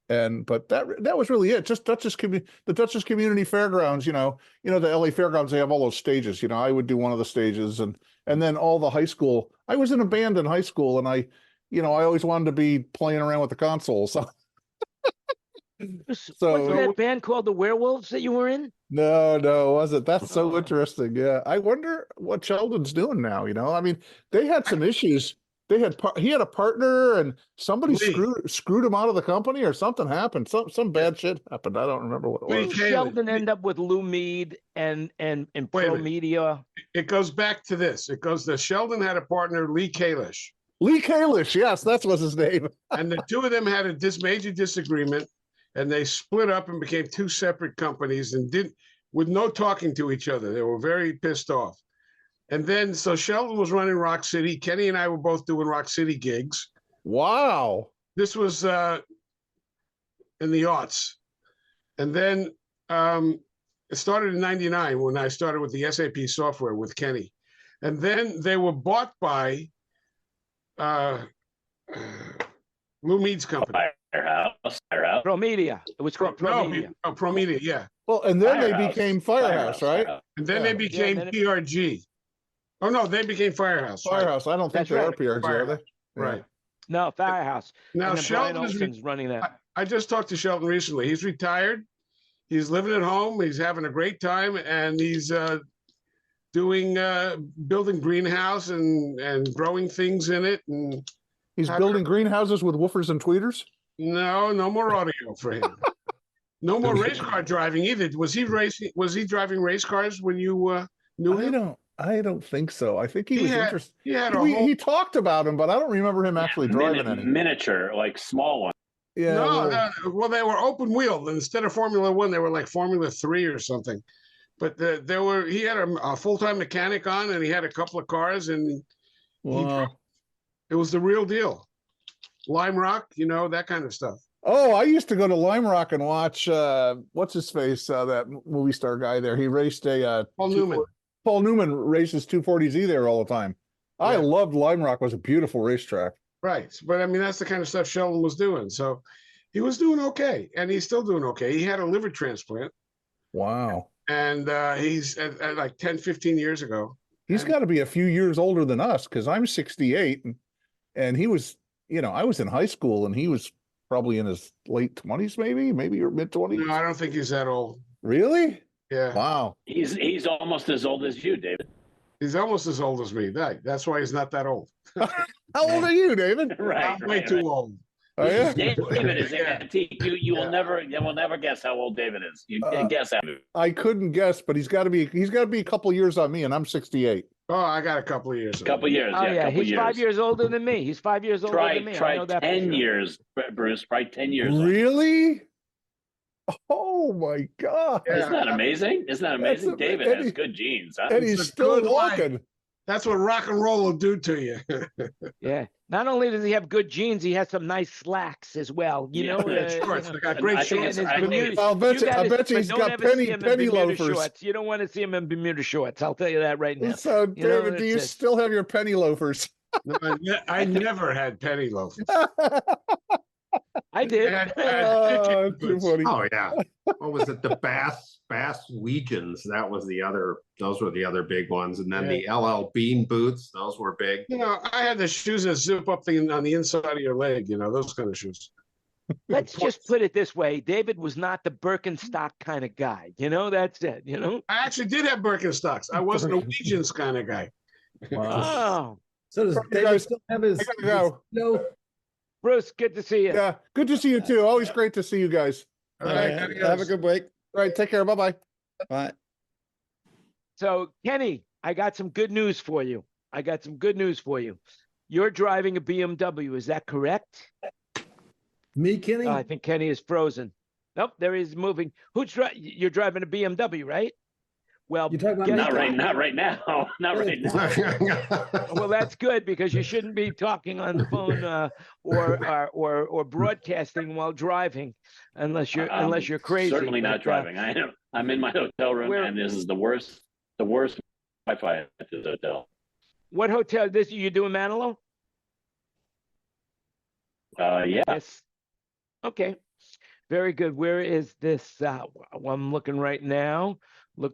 But that was really it. Just the Dutchess Community Fairgrounds, the LA Fairgrounds, they have all those stages. I would do one of the stages, and then all the high school. I was in a band in high school, and I always wanted to be playing around with the console. So Was that band called the Werewolves that you were in? No, was it? That's so interesting. Yeah, I wonder what Sheldon's doing now. They had some issues. He had a partner, and somebody screwed him out of the company, or something happened. Some bad shit happened. I don't remember what it was. Did Sheldon end up with Lou Mead and Pro Media? It goes back to this. It goes that Sheldon had a partner, Lee Kalish. Lee Kalish, yes, that's what's his name. And the two of them had a major disagreement, and they split up and became two separate companies and with no talking to each other. They were very pissed off. And then, so Sheldon was running Rock City. Kenny and I were both doing Rock City gigs. Wow. This was in the aughts. And then it started in 99 when I started with the SAP software with Kenny. And then they were bought by Lou Mead's company. Firehouse. Pro Media. It was called Pro Media. Pro Media, yeah. Well, and then they became Firehouse, right? And then they became PRG. Oh, no, they became Firehouse. Firehouse. I don't think they are PRG, are they? Right. No, Firehouse. Now, Sheldon's running that. I just talked to Sheldon recently. He's retired. He's living at home. He's having a great time, and he's building greenhouse and growing things in it. And he's building greenhouses with woofers and tweeters? No more audio for him. No more race car driving either. Was he driving race cars when you knew him? I don't think so. I think he was interested. He talked about him, but I don't remember him actually driving any. Miniature, like small one. Yeah. No, well, they were open wheel. Instead of Formula One, they were like Formula 3 or something. But he had a full-time mechanic on, and he had a couple of cars, and it was the real deal. Lime Rock, that kind of stuff. Oh, I used to go to Lime Rock and watch what's his face, that movie star guy there. He raced Paul Newman. Paul Newman races 240Z there all the time. Yeah. I loved Lime Rock. It was a beautiful racetrack. Right. But that's the kind of stuff Sheldon was doing. So he was doing okay, and he's still doing okay. He had a liver transplant. Wow. And he's at like 10, 15 years ago. He's got to be a few years older than us, because I'm 68 and he was, I was in high school and he was probably in his late 20s, maybe or mid 20s. No, I don't think he's that old. Really? Yeah. Wow. He's almost as old as you, David. He's almost as old as me. That's why he's not that old. How old are you, David? Right. Way too old. Oh, yeah? David is antique. You will never guess how old David is. You can guess how. I couldn't guess, but he's got to be a couple years on me, and I'm 68. Oh, I got a couple of years. Couple years. Oh, yeah. He's 5 years older than me. He's 5 years older than me. Try I know that 10 years, Bruce. Probably 10 years. Really? Oh my God! Yeah. Isn't that amazing? David has good genes, huh? And he's still walking. That's what rock and roll will do to you. Yeah. Not only does he have good jeans, he has some nice slacks as well. You know, shorts. I got great shorts. I'll bet you he's got penny loafers. Shorts. You don't want to see him in Bermuda shorts. I'll tell you that right now. So, David, do you still have your penny loafers? No, I never had penny loafers. I did. Too funny. Oh yeah. What was it? The Bass Weegens. That was the other. Those were the other big ones. And then the LL Bean boots. Those were big. You know, I had the shoes that zip up on the inside of your leg. You know, those kind of shoes. Let's just put it this way: David was not the Birkenstock kind of guy. You know, that's it. You know, I actually did have Birkenstocks. I wasn't a Weegens kind of guy. Wow. So does David still have his? I gotta go. Bruce, good to see you. Yeah, good to see you too. Always great to see you guys. All right, have a good week. All right, take care. Bye-bye. Bye. So, Kenny, I got some good news for you. You're driving a BMW, is that correct? Me, Kenny? I think Kenny is frozen. Nope, there he's moving. You're driving a BMW, right? Well, not right now. Not right now. Well, that's good because you shouldn't be talking on the phone or broadcasting while driving, unless you're crazy. Certainly not driving. I'm in my hotel room, and this is the worst Wi-Fi at this hotel. What hotel? You do in Manilow? Yeah. Yes. Okay. Very good. Where is this? I'm looking right now. Where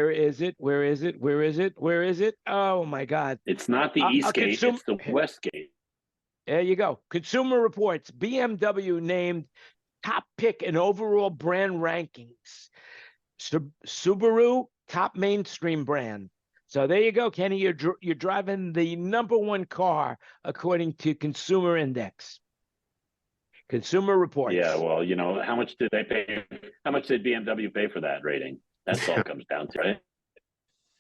is it? Oh my God. It's not the East Gate, it's the West Gate. There you go. Consumer Reports. BMW named top pick in overall brand rankings. Subaru, top mainstream brand. So there you go, Kenny. You're driving the #1 car according to Consumer Index. Consumer Reports. Yeah, well, you know, how much did they pay? How much did BMW pay for that rating? That's all it comes down to, right?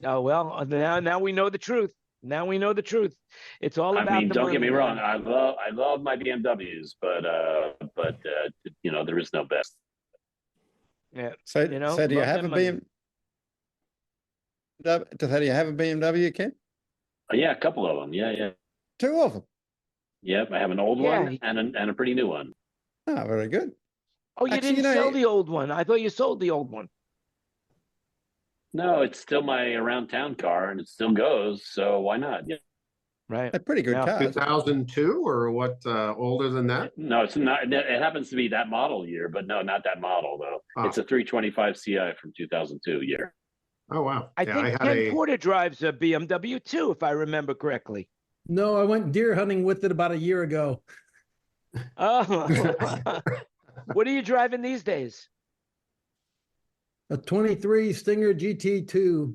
Oh, well, now we know the truth. It's all about. I mean, don't money, get me wrong. I love my BMWs, but you know, there is no best. Yeah. So do you have a BMW? Do you have a BMW, Ken? Yeah, a couple of them. Yeah. 2 of them. Yep, I have an old one and a pretty new one. Oh, very good. Oh, you didn't sell the old one. I thought you sold the old one. No, it's still my around town car, and it still goes. So why not? Yeah. Right. They're pretty good cars. 2002 or what? Older than that? No, it's not. It happens to be that model year, but no, not that model though. Oh. It's a 325 Ci from 2002 year. Oh wow! I think Ken Porter drives a BMW too, if I remember correctly. No, I went deer hunting with it about a year ago. Oh. What are you driving these days? A 23 Stinger GT2.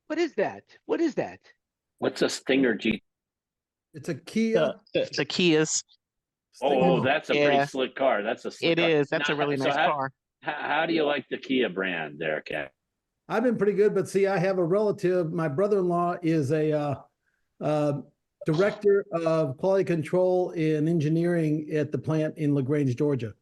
What is that? What's a Stinger GT? It's a Kia. It's a Kia's. Oh, that's a pretty slick car. That's a slick car. It is. That's a really nice car. How do you like the Kia brand there, Ken? I've been pretty good, but see, I have a relative. My brother-in-law is a director of quality control and engineering at the plant in LaGrange, Georgia.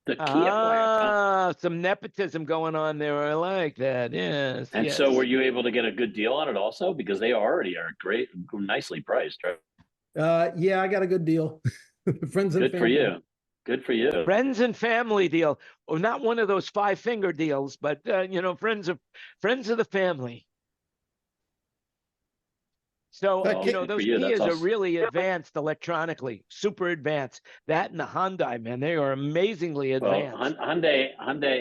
The Kia plant. Some nepotism going on there. I like that. Yes. And so were you able to get a good deal on it also? Because they already are nicely priced, right? Yeah, I got a good deal. Friends and good family. For you. Good for you. Friends and family deal. Or not one of those 5-finger deals, but friends of the family. So, those Kias are really advanced electronically, super advanced. That and the Hyundai, man, they are amazingly advanced. Well, Hyundai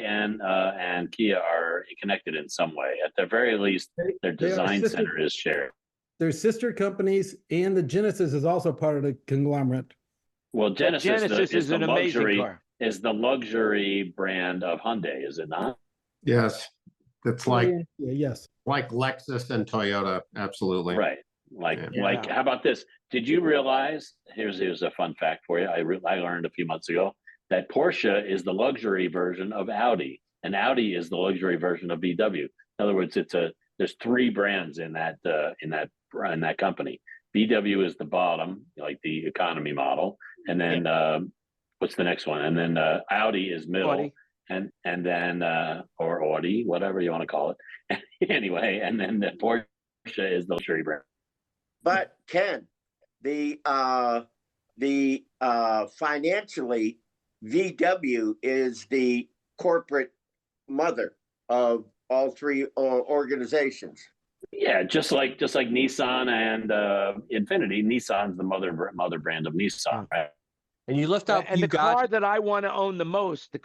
and Kia are connected in some way. At the very least, their design center is shared. They're sister companies, and the Genesis is also part of the conglomerate. Well, Genesis is an amazing car. Is the luxury brand of Hyundai, is it not? Yes. It's like yes. Like Lexus and Toyota, absolutely. Right. How about this? Did you realize, here's a fun fact for you. I learned a few months ago that Porsche is the luxury version of Audi, and Audi is the luxury version of VW. In other words, there's 3 brands in that company. VW is the bottom, like the economy model, and then what's the next one? And then Audi is middle, Audi. and then or Audi, whatever you want to call it. Anyway, and then the Porsche is the luxury brand. But Ken, the financially, VW is the corporate mother of all three organizations. Yeah, just like Nissan and Infiniti. Nissan's the mother brand of Nissan, right? And you lift up, and the car that I want to own the most, is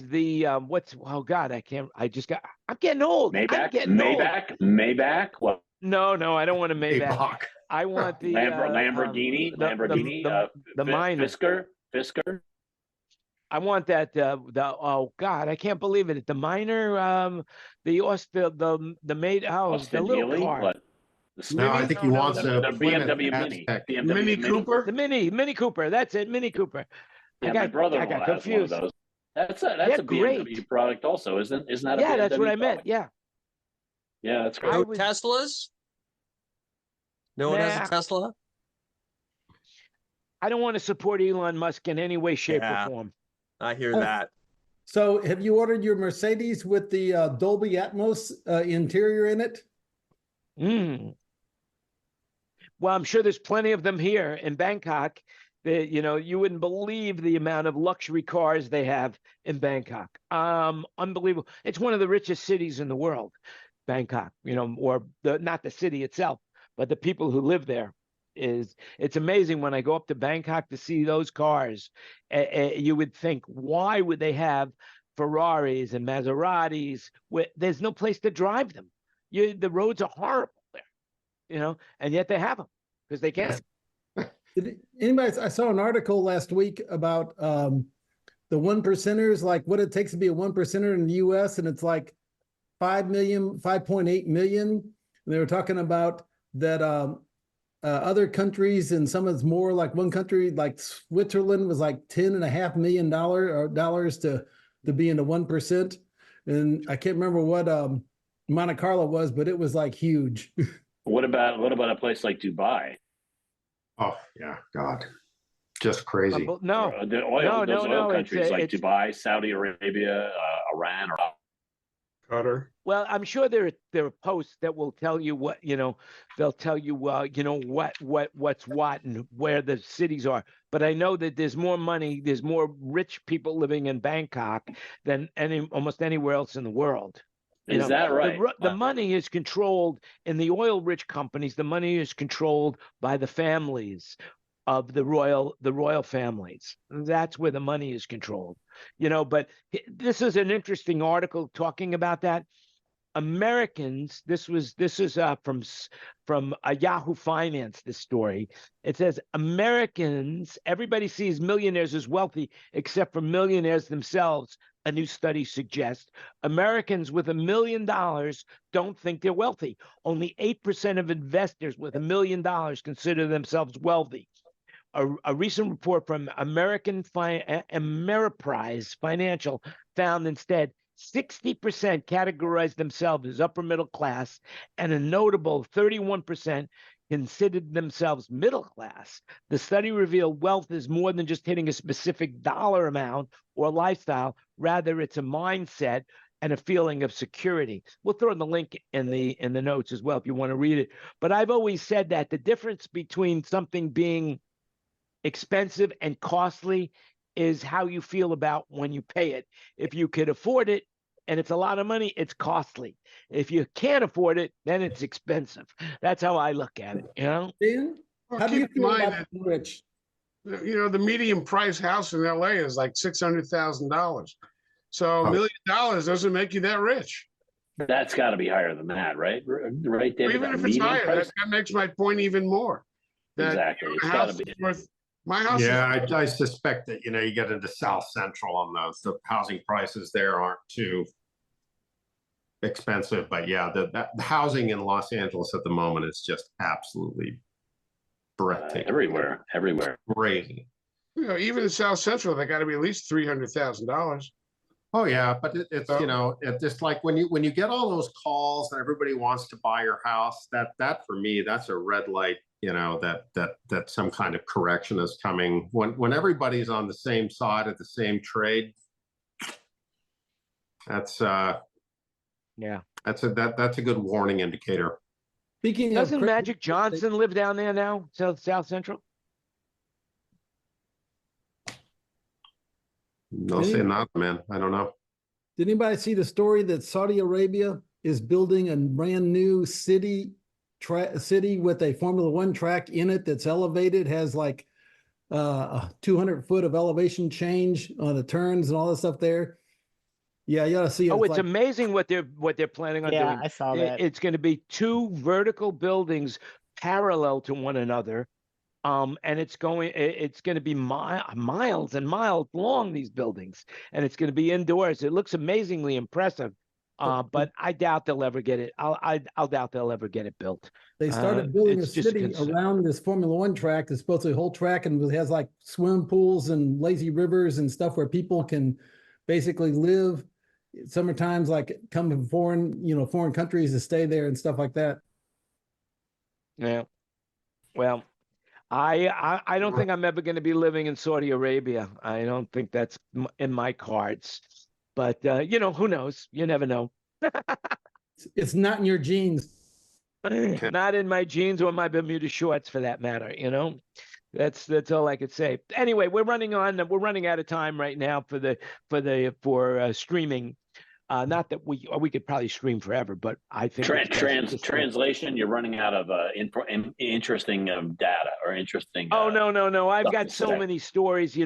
the oh God, I'm getting old. Maybach. What? No, I don't want a Maybach. I want the Lamborghini. The Miner. Fisker. I want that oh God, I can't believe it. The Miner, the little car. What? No, I think he wants a BMW Mini. Cooper. The Mini Cooper. That's it, Mini Cooper. Yeah, my brother-in-law has one of those. That's a BMW product, also, isn't that? Yeah, that's what I meant. Yeah. Yeah, that's great. No Teslas. No one has a Tesla. I don't want to support Elon Musk in any way, shape, or form. I hear that. So, have you ordered your Mercedes with the Dolby Atmos interior in it? Well, I'm sure there's plenty of them here in Bangkok. You wouldn't believe the amount of luxury cars they have in Bangkok. Unbelievable. It's one of the richest cities in the world, Bangkok, not the city itself, but the people who live there. It's amazing when I go up to Bangkok to see those cars. You would think, why would they have Ferraris and Maseratis? There's no place to drive them. The roads are horrible there, and yet they have them because they can. I saw an article last week about the 1%ers, like what it takes to be a 1%er in the US, and it's like 5.8 million. And they were talking about that other countries, and some of it's more, like one country like Switzerland was like $10.5 million to be in the 1%. And I can't remember what Monte Carlo was, but it was like huge. What about a place like Dubai? Oh yeah, God, just crazy. No, those oil countries like Dubai, Saudi Arabia, Iran, or Qatar. Well, I'm sure there are posts that will tell you what they'll tell you what's what and where the cities are. But I know that there's more money, there's more rich people living in Bangkok than almost anywhere else in the world. Is that right? The money is controlled in the oil-rich companies. The money is controlled by the families of the royal families. That's where the money is controlled. But this is an interesting article talking about that. Americans, this is from Yahoo Finance, this story. It says Americans, everybody sees millionaires as wealthy except for millionaires themselves. A new study suggests Americans with $1 million don't think they're wealthy. Only 8% of investors with $1 million consider themselves wealthy. A recent report from Ameriprise Financial found instead 60% categorized themselves as upper middle class, and a notable 31% considered themselves middle class. The study revealed wealth is more than just hitting a specific dollar amount or lifestyle. Rather, it's a mindset and a feeling of security. We'll throw in the link in the notes as well if you want to read it. But I've always said that the difference between something being expensive and costly is how you feel about when you pay it. If you could afford it and it's a lot of money, it's costly. If you can't afford it, then it's expensive. That's how I look at it, Dan, Well, how do you keep in feel mind about being rich? the median price house in LA is like $600,000. So $1 million doesn't make you that rich. That's got to be higher than that, right? Right, David? Even if it's higher, that makes my point even more. Exactly. It's got to be. My house. Yeah, I suspect that you get into South Central on those. The housing prices there aren't too expensive, but yeah, the housing in Los Angeles at the moment is just absolutely breathtaking. Everywhere. Crazy. Even in South Central, they got to be at least $300,000. Oh yeah, but it's it's just like when you get all those calls and everybody wants to buy your house. That for me, that's a red light. That some kind of correction is coming. When everybody's on the same side of the same trade, that's a good warning indicator. Speaking Doesn't of Magic Johnson live down there now, South Central? No, say not, man. I don't know. Did anybody see the story that Saudi Arabia is building a brand new city with a Formula One track in it that's elevated, has like 200 foot of elevation change on the turns and all that stuff there? Yeah, you ought to see it. Oh, it's amazing what they're planning on doing. Yeah, I saw that. It's going to be 2 vertical buildings parallel to one another. And it's going to be miles and miles long, these buildings, and it's going to be indoors. It looks amazingly impressive, but I doubt they'll ever get it. I'll doubt they'll ever get it built. They started building a city around this Formula One track. It's supposed to be a whole track, and it has like swim pools and lazy rivers and stuff where people can basically live. Summertimes, like come from foreign countries to stay there and stuff like that. Yeah, well. I don't think I'm ever going to be living in Saudi Arabia. I don't think that's in my cards. But, who knows? You never know. It's not in your genes. Not in my jeans or my Bermuda shorts, for that matter. That's all I could say. Anyway, we're running out of time right now for streaming. Not that we could probably stream forever, but I think translation. You're running out of interesting data or interesting. Oh no! I've got so many stories.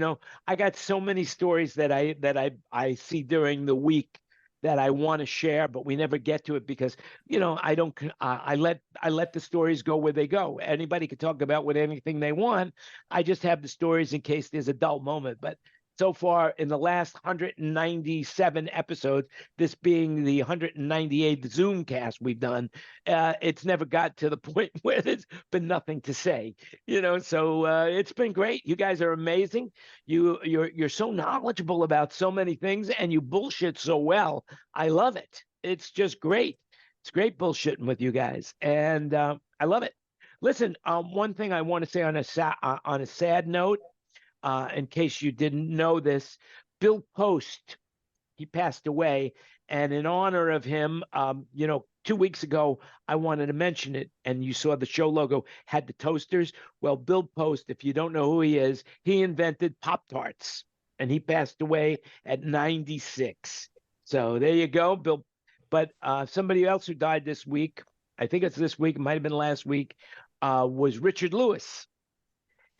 I got so many stories that I see during the week that I want to share, but we never get to it because I don't. I let the stories go where they go. Anybody can talk about anything they want. I just have the stories in case there's a dull moment, but. So far, in the last 197 episodes, this being the 198th Zoomcast we've done, it's never got to the point where there's been nothing to say. So it's been great. You guys are amazing. You're so knowledgeable about so many things, and you bullshit so well. I love it. It's just great. It's great bullshitting with you guys, and I love it. Listen, one thing I want to say on a sad note. In case you didn't know this, Bill Post, he passed away. And in honor of him, 2 weeks ago, I wanted to mention it. And you saw the show logo had the toasters. Well, Bill Post, if you don't know who he is, he invented Pop-Tarts. And he passed away at 96. So there you go, Bill. But somebody else who died this week, I think it's this week, it might have been last week, was Richard Lewis.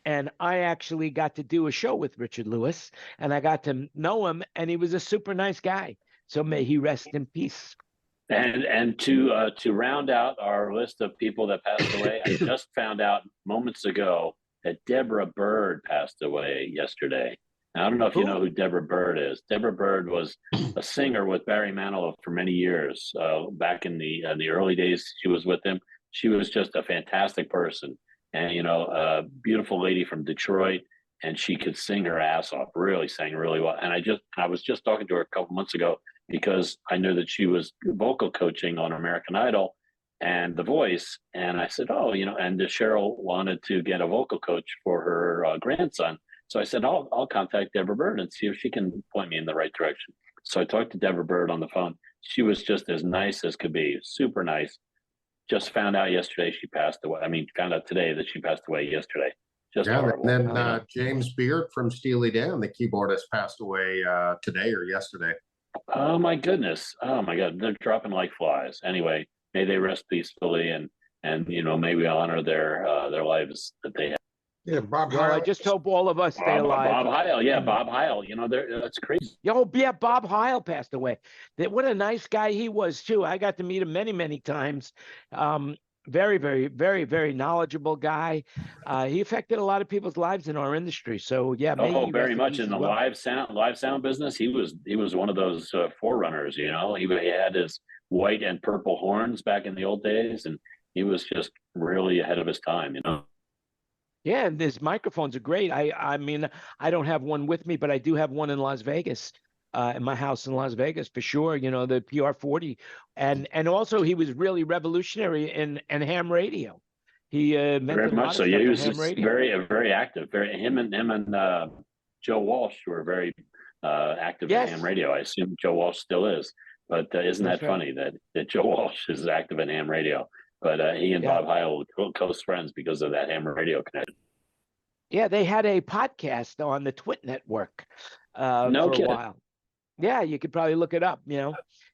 And I actually got to do a show with Richard Lewis, and I got to know him, and he was a super nice guy. So may he rest in peace. And to round out our list of people that passed away, I just found out moments ago that Deborah Bird passed away yesterday. Now, I don't know if you know who Deborah Bird is. Deborah Bird was a singer with Barry Manilow for many years. Back in the early days, she was with him. She was just a fantastic person. And, a beautiful lady from Detroit, and she could sing her ass off, really sang really well. And I was just talking to her a couple months ago because I knew that she was vocal coaching on American Idol and The Voice. And I said, and Cheryl wanted to get a vocal coach for her grandson. So I said, I'll contact Deborah Bird and see if she can point me in the right direction. So I talked to Deborah Bird on the phone. She was just as nice as could be, super nice. Just found out yesterday she passed away. Found out today that she passed away yesterday. Just horrible. And then James Beard from Steely Dan, the keyboardist, passed away today or yesterday. Oh my goodness! Oh my God, they're dropping like flies. Anyway, may they rest peacefully, and may we honor their lives that they have. Yeah, Bob Heil. I just hope all of us stay alive. Bob Heil, yeah, Bob Heil. That's crazy. Bob Heil passed away. What a nice guy he was too. I got to meet him many, many times. Very, very, very, very knowledgeable guy. He affected a lot of people's lives in our industry. So yeah, very much in the live sound business. He was one of those forerunners. He had his white and purple horns back in the old days, and he was just really ahead of his time. Yeah, and his microphones are great. I don't have one with me, but I do have one in Las Vegas, in my house in Las Vegas for sure. The PR40, and also he was really revolutionary in ham radio. He very much so. Yeah, he was very very active. Him and Joe Walsh were very active in ham radio. I assume Joe Walsh still is, but isn't that funny that Joe Walsh is active in ham radio? But he and Bob Heil were close friends because of that ham radio connection. Yeah, they had a podcast on the Twit Network No for kidding. a while. Yeah, you could probably look it up.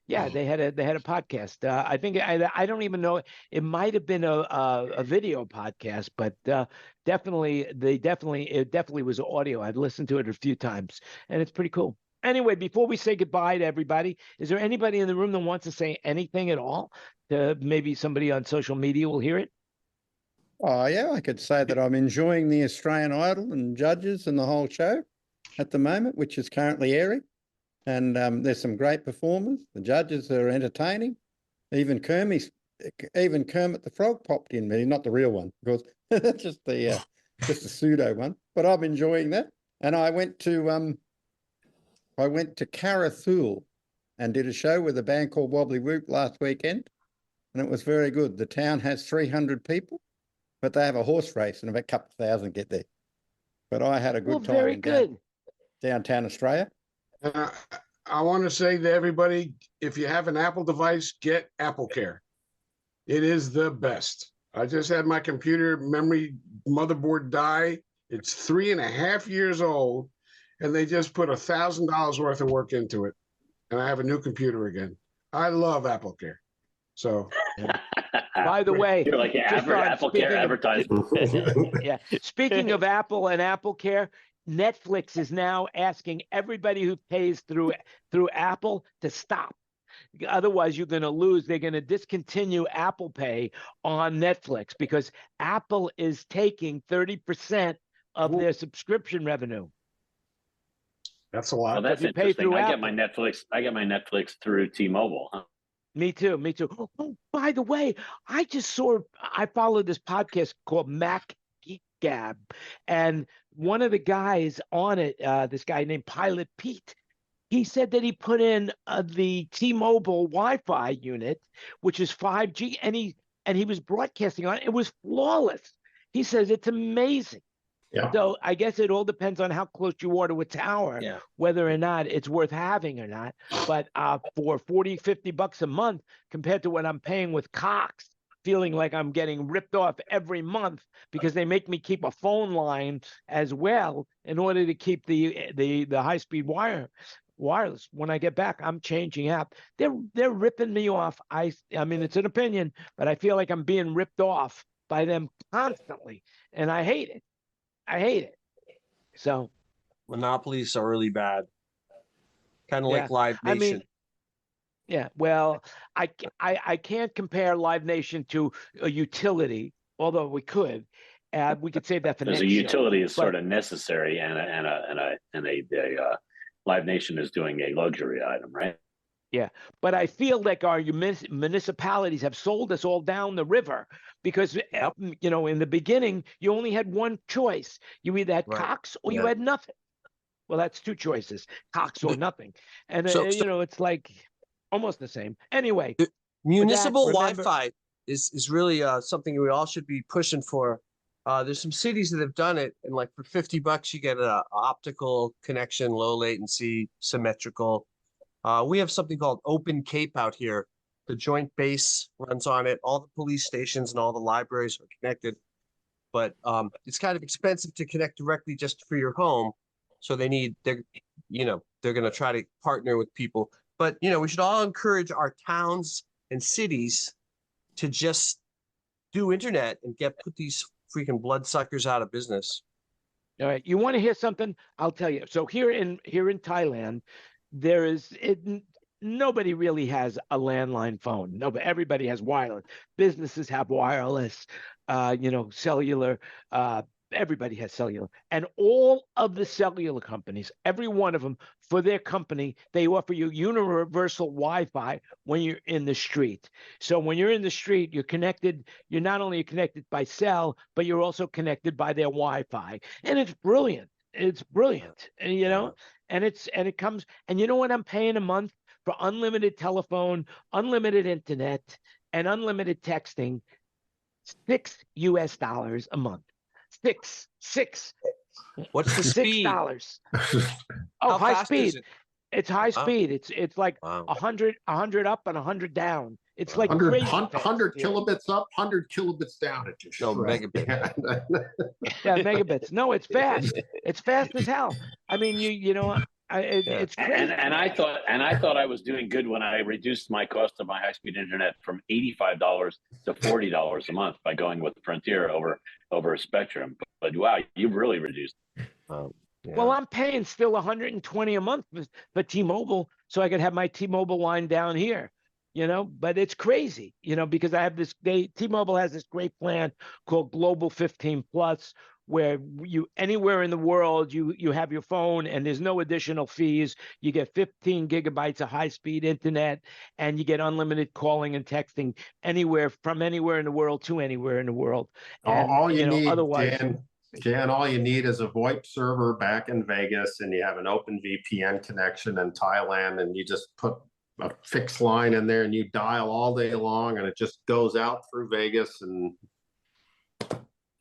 Yeah, they had a podcast. I think I don't even know. It might have been a video podcast, but it definitely was audio. I've listened to it a few times, and it's pretty cool. Anyway, before we say goodbye to everybody, is there anybody in the room that wants to say anything at all? Maybe somebody on social media will hear it. Oh, yeah, I could say that I'm enjoying the Australian Idol and Judges and the whole show at the moment, which is currently airing. And there's some great performers. The judges are entertaining. Even Kermit the Frog popped in, but he's not the real one, because that's just the pseudo one. But I'm enjoying that. And I went to Carrathul and did a show with a band called Wobbly Whoop last weekend, and it was very good. The town has 300 people, but they have a horse race, and about a couple of thousand get there. But I had a good time. Very good. Downtown Australia. I want to say to everybody, if you have an Apple device, get Apple Care. It is the best. I just had my computer memory motherboard die. It's 3.5 years old, and they just put $1,000 worth of work into it. And I have a new computer again. I love Apple Care. So, by the way, you're like Apple Care advertisement. Yeah. Speaking of Apple and Apple Care, Netflix is now asking everybody who pays through Apple to stop. Otherwise, you're going to lose. They're going to discontinue Apple Pay on Netflix because Apple is taking 30% of their subscription revenue. That's a lot. Well, that's interesting. I get my Netflix through T-Mobile. Huh? Me too. Oh, by the way, I followed this podcast called Mac Geek Gab, and one of the guys on it, this guy named Pilot Pete, he said that he put in the T-Mobile Wi-Fi unit, which is 5G, and he was broadcasting on it. It was flawless. He says it's amazing. Yeah. So I guess it all depends on how close you are to a tower, whether or not it's worth having or not. But for $40-50 a month compared to what I'm paying with Cox, feeling like I'm getting ripped off every month because they make me keep a phone line as well in order to keep the high-speed wireless. When I get back, I'm changing out. They're ripping me off. I mean, it's an opinion, but I feel like I'm being ripped off by them constantly, and I hate it. So monopolies are really bad. Kind of like Live Nation. I mean, yeah, well, I can't compare Live Nation to a utility, although we could. We could save that for next year. Because a utility is sort of necessary, and a Live Nation is doing a luxury item, right? Yeah, but I feel like our municipalities have sold us all down the river because, in the beginning, you only had one choice. You either had Cox or you had nothing. Well, that's two choices, Cox or nothing. And, it's like almost the same. Anyway. Municipal Wi-Fi is really something we all should be pushing for. There's some cities that have done it, and like for $50, you get an optical connection, low latency, symmetrical. We have something called Open Cape out here. The Joint Base runs on it. All the police stations and all the libraries are connected. But it's kind of expensive to connect directly just for your home. So they're going to try to partner with people. But, we should all encourage our towns and cities to just do internet and put these freaking bloodsuckers out of business. All right. You want to hear something? I'll tell you. So here in Thailand, nobody really has a landline phone. Everybody has wireless. Businesses have wireless, cellular. Everybody has cellular. And all of the cellular companies, every one of them, for their company, they offer you universal Wi-Fi when you're in the street. So when you're in the street, you're not only connected by cell, but you're also connected by their Wi-Fi. And it's brilliant. And, and it comes, and you know what I'm paying a month for? Unlimited telephone, unlimited internet, and unlimited texting, $6 a month. Six. What's the speed? $6. Oh, high speed. It's high speed. It's like 100 up and 100 down. It's like 100, crazy. 100 kilobits up, 100 kilobits down. It just megabits. Yeah, megabits. No, it's fast. It's fast as hell. I mean, it's crazy. And I thought I was doing good when I reduced my cost of my high-speed internet from $85 to $40 a month by going with Frontier over Spectrum. But wow, you've really reduced. Well, I'm paying still $120 a month for T-Mobile, so I could have my T-Mobile line down here. But it's crazy, because I have T-Mobile has this great plan called Global 15 Plus, where anywhere in the world, you have your phone and there's no additional fees. You get 15 gigabytes of high-speed internet, and you get unlimited calling and texting from anywhere in the world to anywhere in the world. And, all you need, otherwise, Jan, all you need is a VoIP server back in Vegas, and you have an open VPN connection in Thailand, and you just put a fixed line in there and you dial all day long, and it just goes out through Vegas and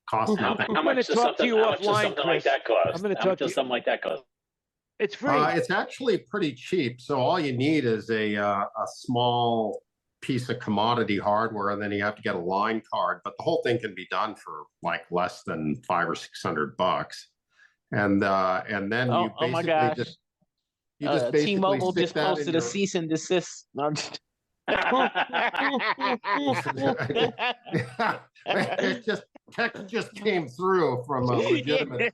costs nothing. How much does something like that cost? Something like that cost? It's free. It's actually pretty cheap. So all you need is a small piece of commodity hardware, and then you have to get a line card. But the whole thing can be done for like less than $500 or $600, and then you basically just. T-Mobile just posted a cease and desist. No, Text just came through from a legitimate.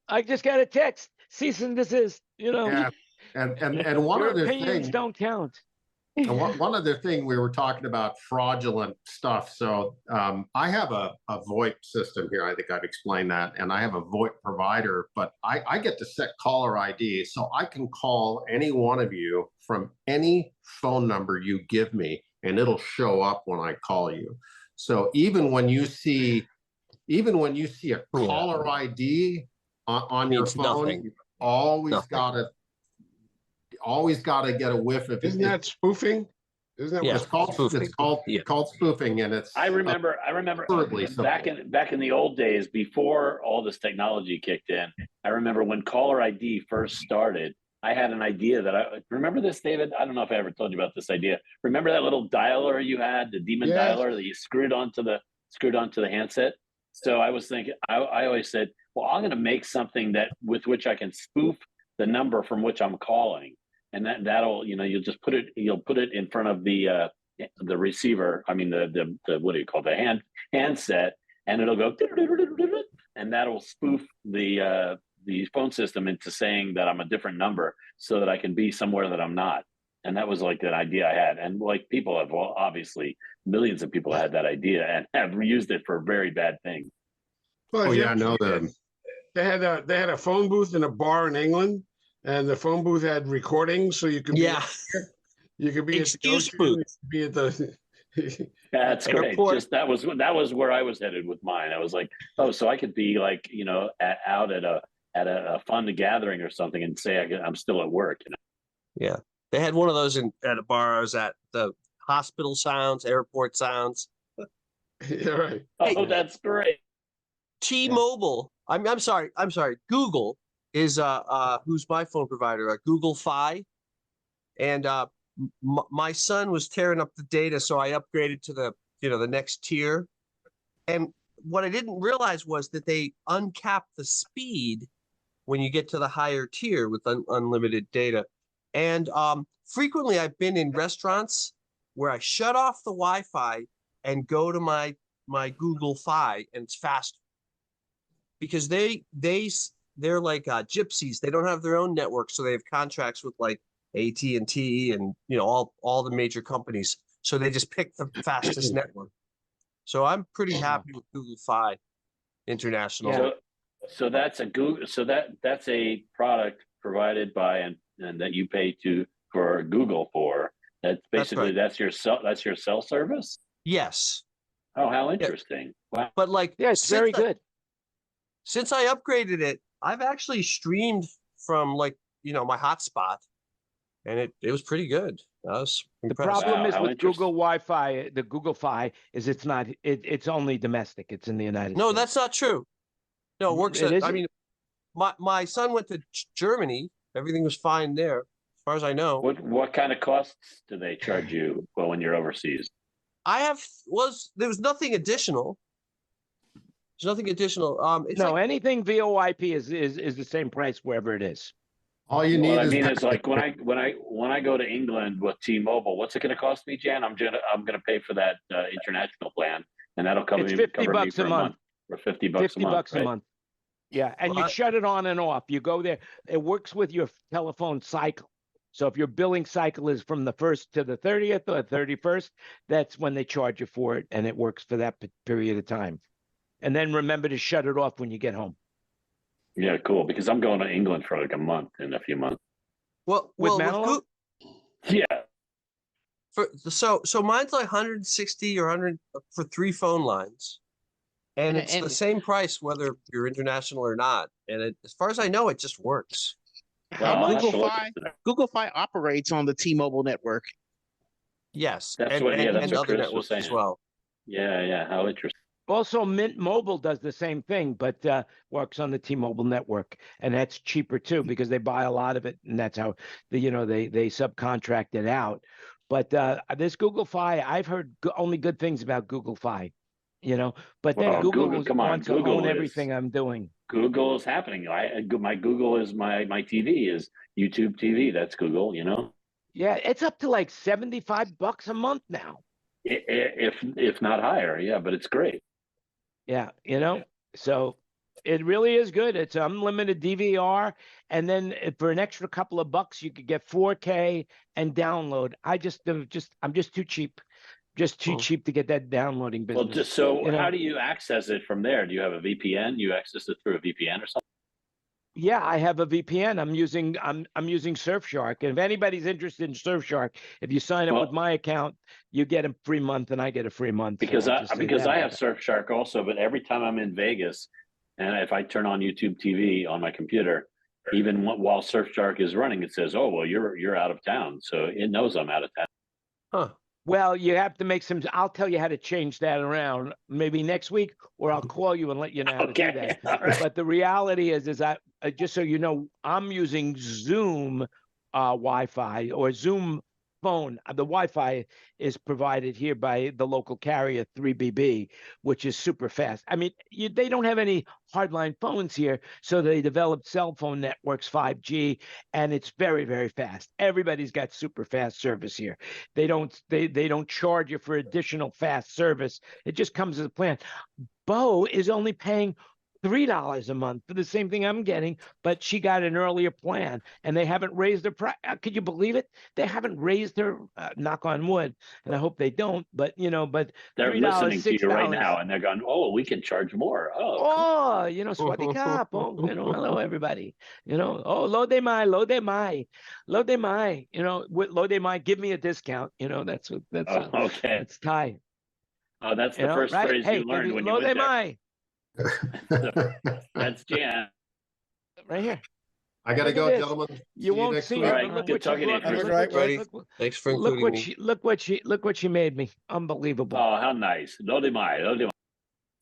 I just got a text, cease and desist. Yeah, and one your other opinions thing don't count. And one other thing, we were talking about fraudulent stuff. So I have a VoIP system here. I think I've explained that. And I have a VoIP provider, but I get to set caller ID. So I can call any one of you from any phone number you give me, and it'll show up when I call you. So even when you see a caller ID on your phone, you've always got to get a whiff of it. Isn't that spoofing? Isn't that it's called spoofing? It's called spoofing, and it's. I remember back in the old days before all this technology kicked in. I remember when caller ID first started. I had an idea that remember this, David. I don't know if I ever told you about this idea. Remember that little dialer you had, the demon dialer that you screwed onto the handset. So I was thinking, I always said, well, I'm going to make something with which I can spoof the number from which I'm calling. And that'll, you'll put it in front of the receiver. I mean, the what do you call the handset, and it'll go, and that'll spoof the phone system into saying that I'm a different number, so that I can be somewhere that I'm not. And that was like an idea I had, and like people have, well, obviously millions of people had that idea and have used it for very bad things. Well, I know that they had a phone booth in a bar in England. And the phone booth had recordings, so you could be you could be excuse booth. Be at the that's great. Just that was where I was headed with mine. I was like, oh, so I could be like, out at a fun gathering or something and say I'm still at work. Yeah, they had one of those at a bar I was at. The hospital sounds, airport sounds. Yeah, right. Oh, that's great. T-Mobile. I'm sorry. Google is who's my phone provider? Google Fi, and my son was tearing up the data, so I upgraded to the next tier. And what I didn't realize was that they uncap the speed when you get to the higher tier with unlimited data. And frequently, I've been in restaurants where I shut off the Wi-Fi and go to my Google Fi, and it's faster because they're like gypsies. They don't have their own network, so they have contracts with like AT&T and all the major companies. So they just pick the fastest network. So I'm pretty happy with Google Fi International. Yeah. So that's a Google. So that's a product provided by and that you pay for Google for. That's basically that's your cell service. Yes. Oh, how interesting! Yeah. Wow. But it's very good. Since I upgraded it, I've actually streamed from my hotspot, and it was pretty good. I was impressed. The problem is with Google Wi-Fi, the Google Fi is it's only domestic. It's in the United States. No, that's not true. No, it works. I mean, my son went to Germany. Everything was fine there as far as I know. What kind of costs do they charge you when you're overseas? There was nothing additional. There's nothing additional. It's no, like, anything VoIP is the same price wherever it is. All you need is. I mean, it's like when I go to England with T-Mobile, what's it going to cost me, Jan? I'm gonna pay for that international plan, and that'll cover It's me $50 for a month. Or $50 a month. $50 right? a month. Yeah, and you shut it on and off. You go there. It works with your telephone cycle. So if your billing cycle is from the 1st to the 30th or 31st, that's when they charge you for it, and it works for that period of time. And then remember to shut it off when you get home. Yeah, cool. Because I'm going to England for like a month in a few months. Well, with yeah. So mine's like 160 or 100 for 3 phone lines. And it's the same price whether you're international or not. And as far as I know, it just works. Google Fi operates on the T-Mobile network. Yes, that's and what other Chris networks was saying. as well. Yeah. How interesting. Also, Mint Mobile does the same thing, but works on the T-Mobile network, and that's cheaper too because they buy a lot of it, and that's how they subcontract it out. But this Google Fi, I've heard only good things about Google Fi, But then Google wants to own everything I'm doing. Google is happening. My Google is my TV is YouTube TV. That's Google. Yeah, it's up to like $75 a month now. If not higher, yeah, but it's great. Yeah, so it really is good. It's unlimited DVR, and then for an extra couple of bucks, you could get 4K and download. I'm just too cheap, cheap to get that downloading business. Well, how do you access it from there? Do you have a VPN? You access it through a VPN or something? Yeah, I have a VPN. I'm using Surfshark. And if anybody's interested in Surfshark, if you sign up with my account, you get a free month, and I get a free month. Because I have Surfshark also, but every time I'm in Vegas, and if I turn on YouTube TV on my computer, even while Surfshark is running, it says, "Oh, well, you're out of town," so it knows I'm out of town. Huh. Well, you have to make some. I'll tell you how to change that around maybe next week, or I'll call you and let you know how to do that. Right. But the reality is I just so you know, I'm using Zoom Wi-Fi or Zoom phone. The Wi-Fi is provided here by the local carrier 3BB, which is super fast. I mean, they don't have any hardline phones here, so they developed cell phone networks, 5G, and it's very, very fast. Everybody's got super fast service here. They don't charge you for additional fast service. It just comes as a plan. Bo is only paying $3 a month for the same thing I'm getting, but she got an earlier plan, and they haven't raised their price. Could you believe it? They haven't raised their knock on wood, and I hope they don't. But they're listening to you right now, and they're going, "Oh, we can charge more." Swati Kap. Hello everybody. Oh, lo de mai. With lo de mai, give me a discount. That's okay. That's Thai. Oh, that's the first phrase you learned when you went there. Mai. That's Jan. Right here. I gotta go, gentlemen. You won't see. All right, good talking to you. That's right, buddy. Thanks for including me. Look what she made me. Unbelievable. Oh, how nice. Lodi mai.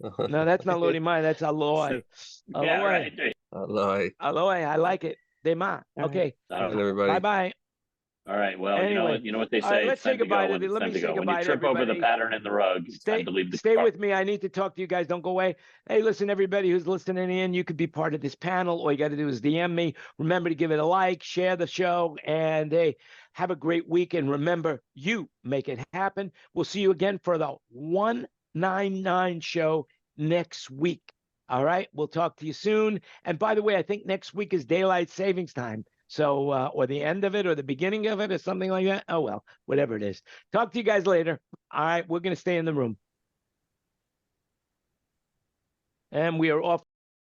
No, that's not Lodi mai. That's Aloy. Yeah, right. Aloy. I like it. De ma. Okay. Everybody. Bye bye. All right. Well, anyway, you know what they say. Let's say goodbye to Let me say goodbye. When you trip over the pattern in the rug, stay with me. I need to talk to you guys. Don't go away. Hey, listen, everybody who's listening in, you could be part of this panel. All you got to do is DM me. Remember to give it a like, share the show, and hey, have a great week. And remember, you make it happen. We'll see you again for the 199 show next week. All right. We'll talk to you soon. And by the way, I think next week is daylight savings time. So, or the end of it or the beginning of it or something like that. Oh, well, whatever it is. Talk to you guys later. All right. We're going to stay in the room. And we are off.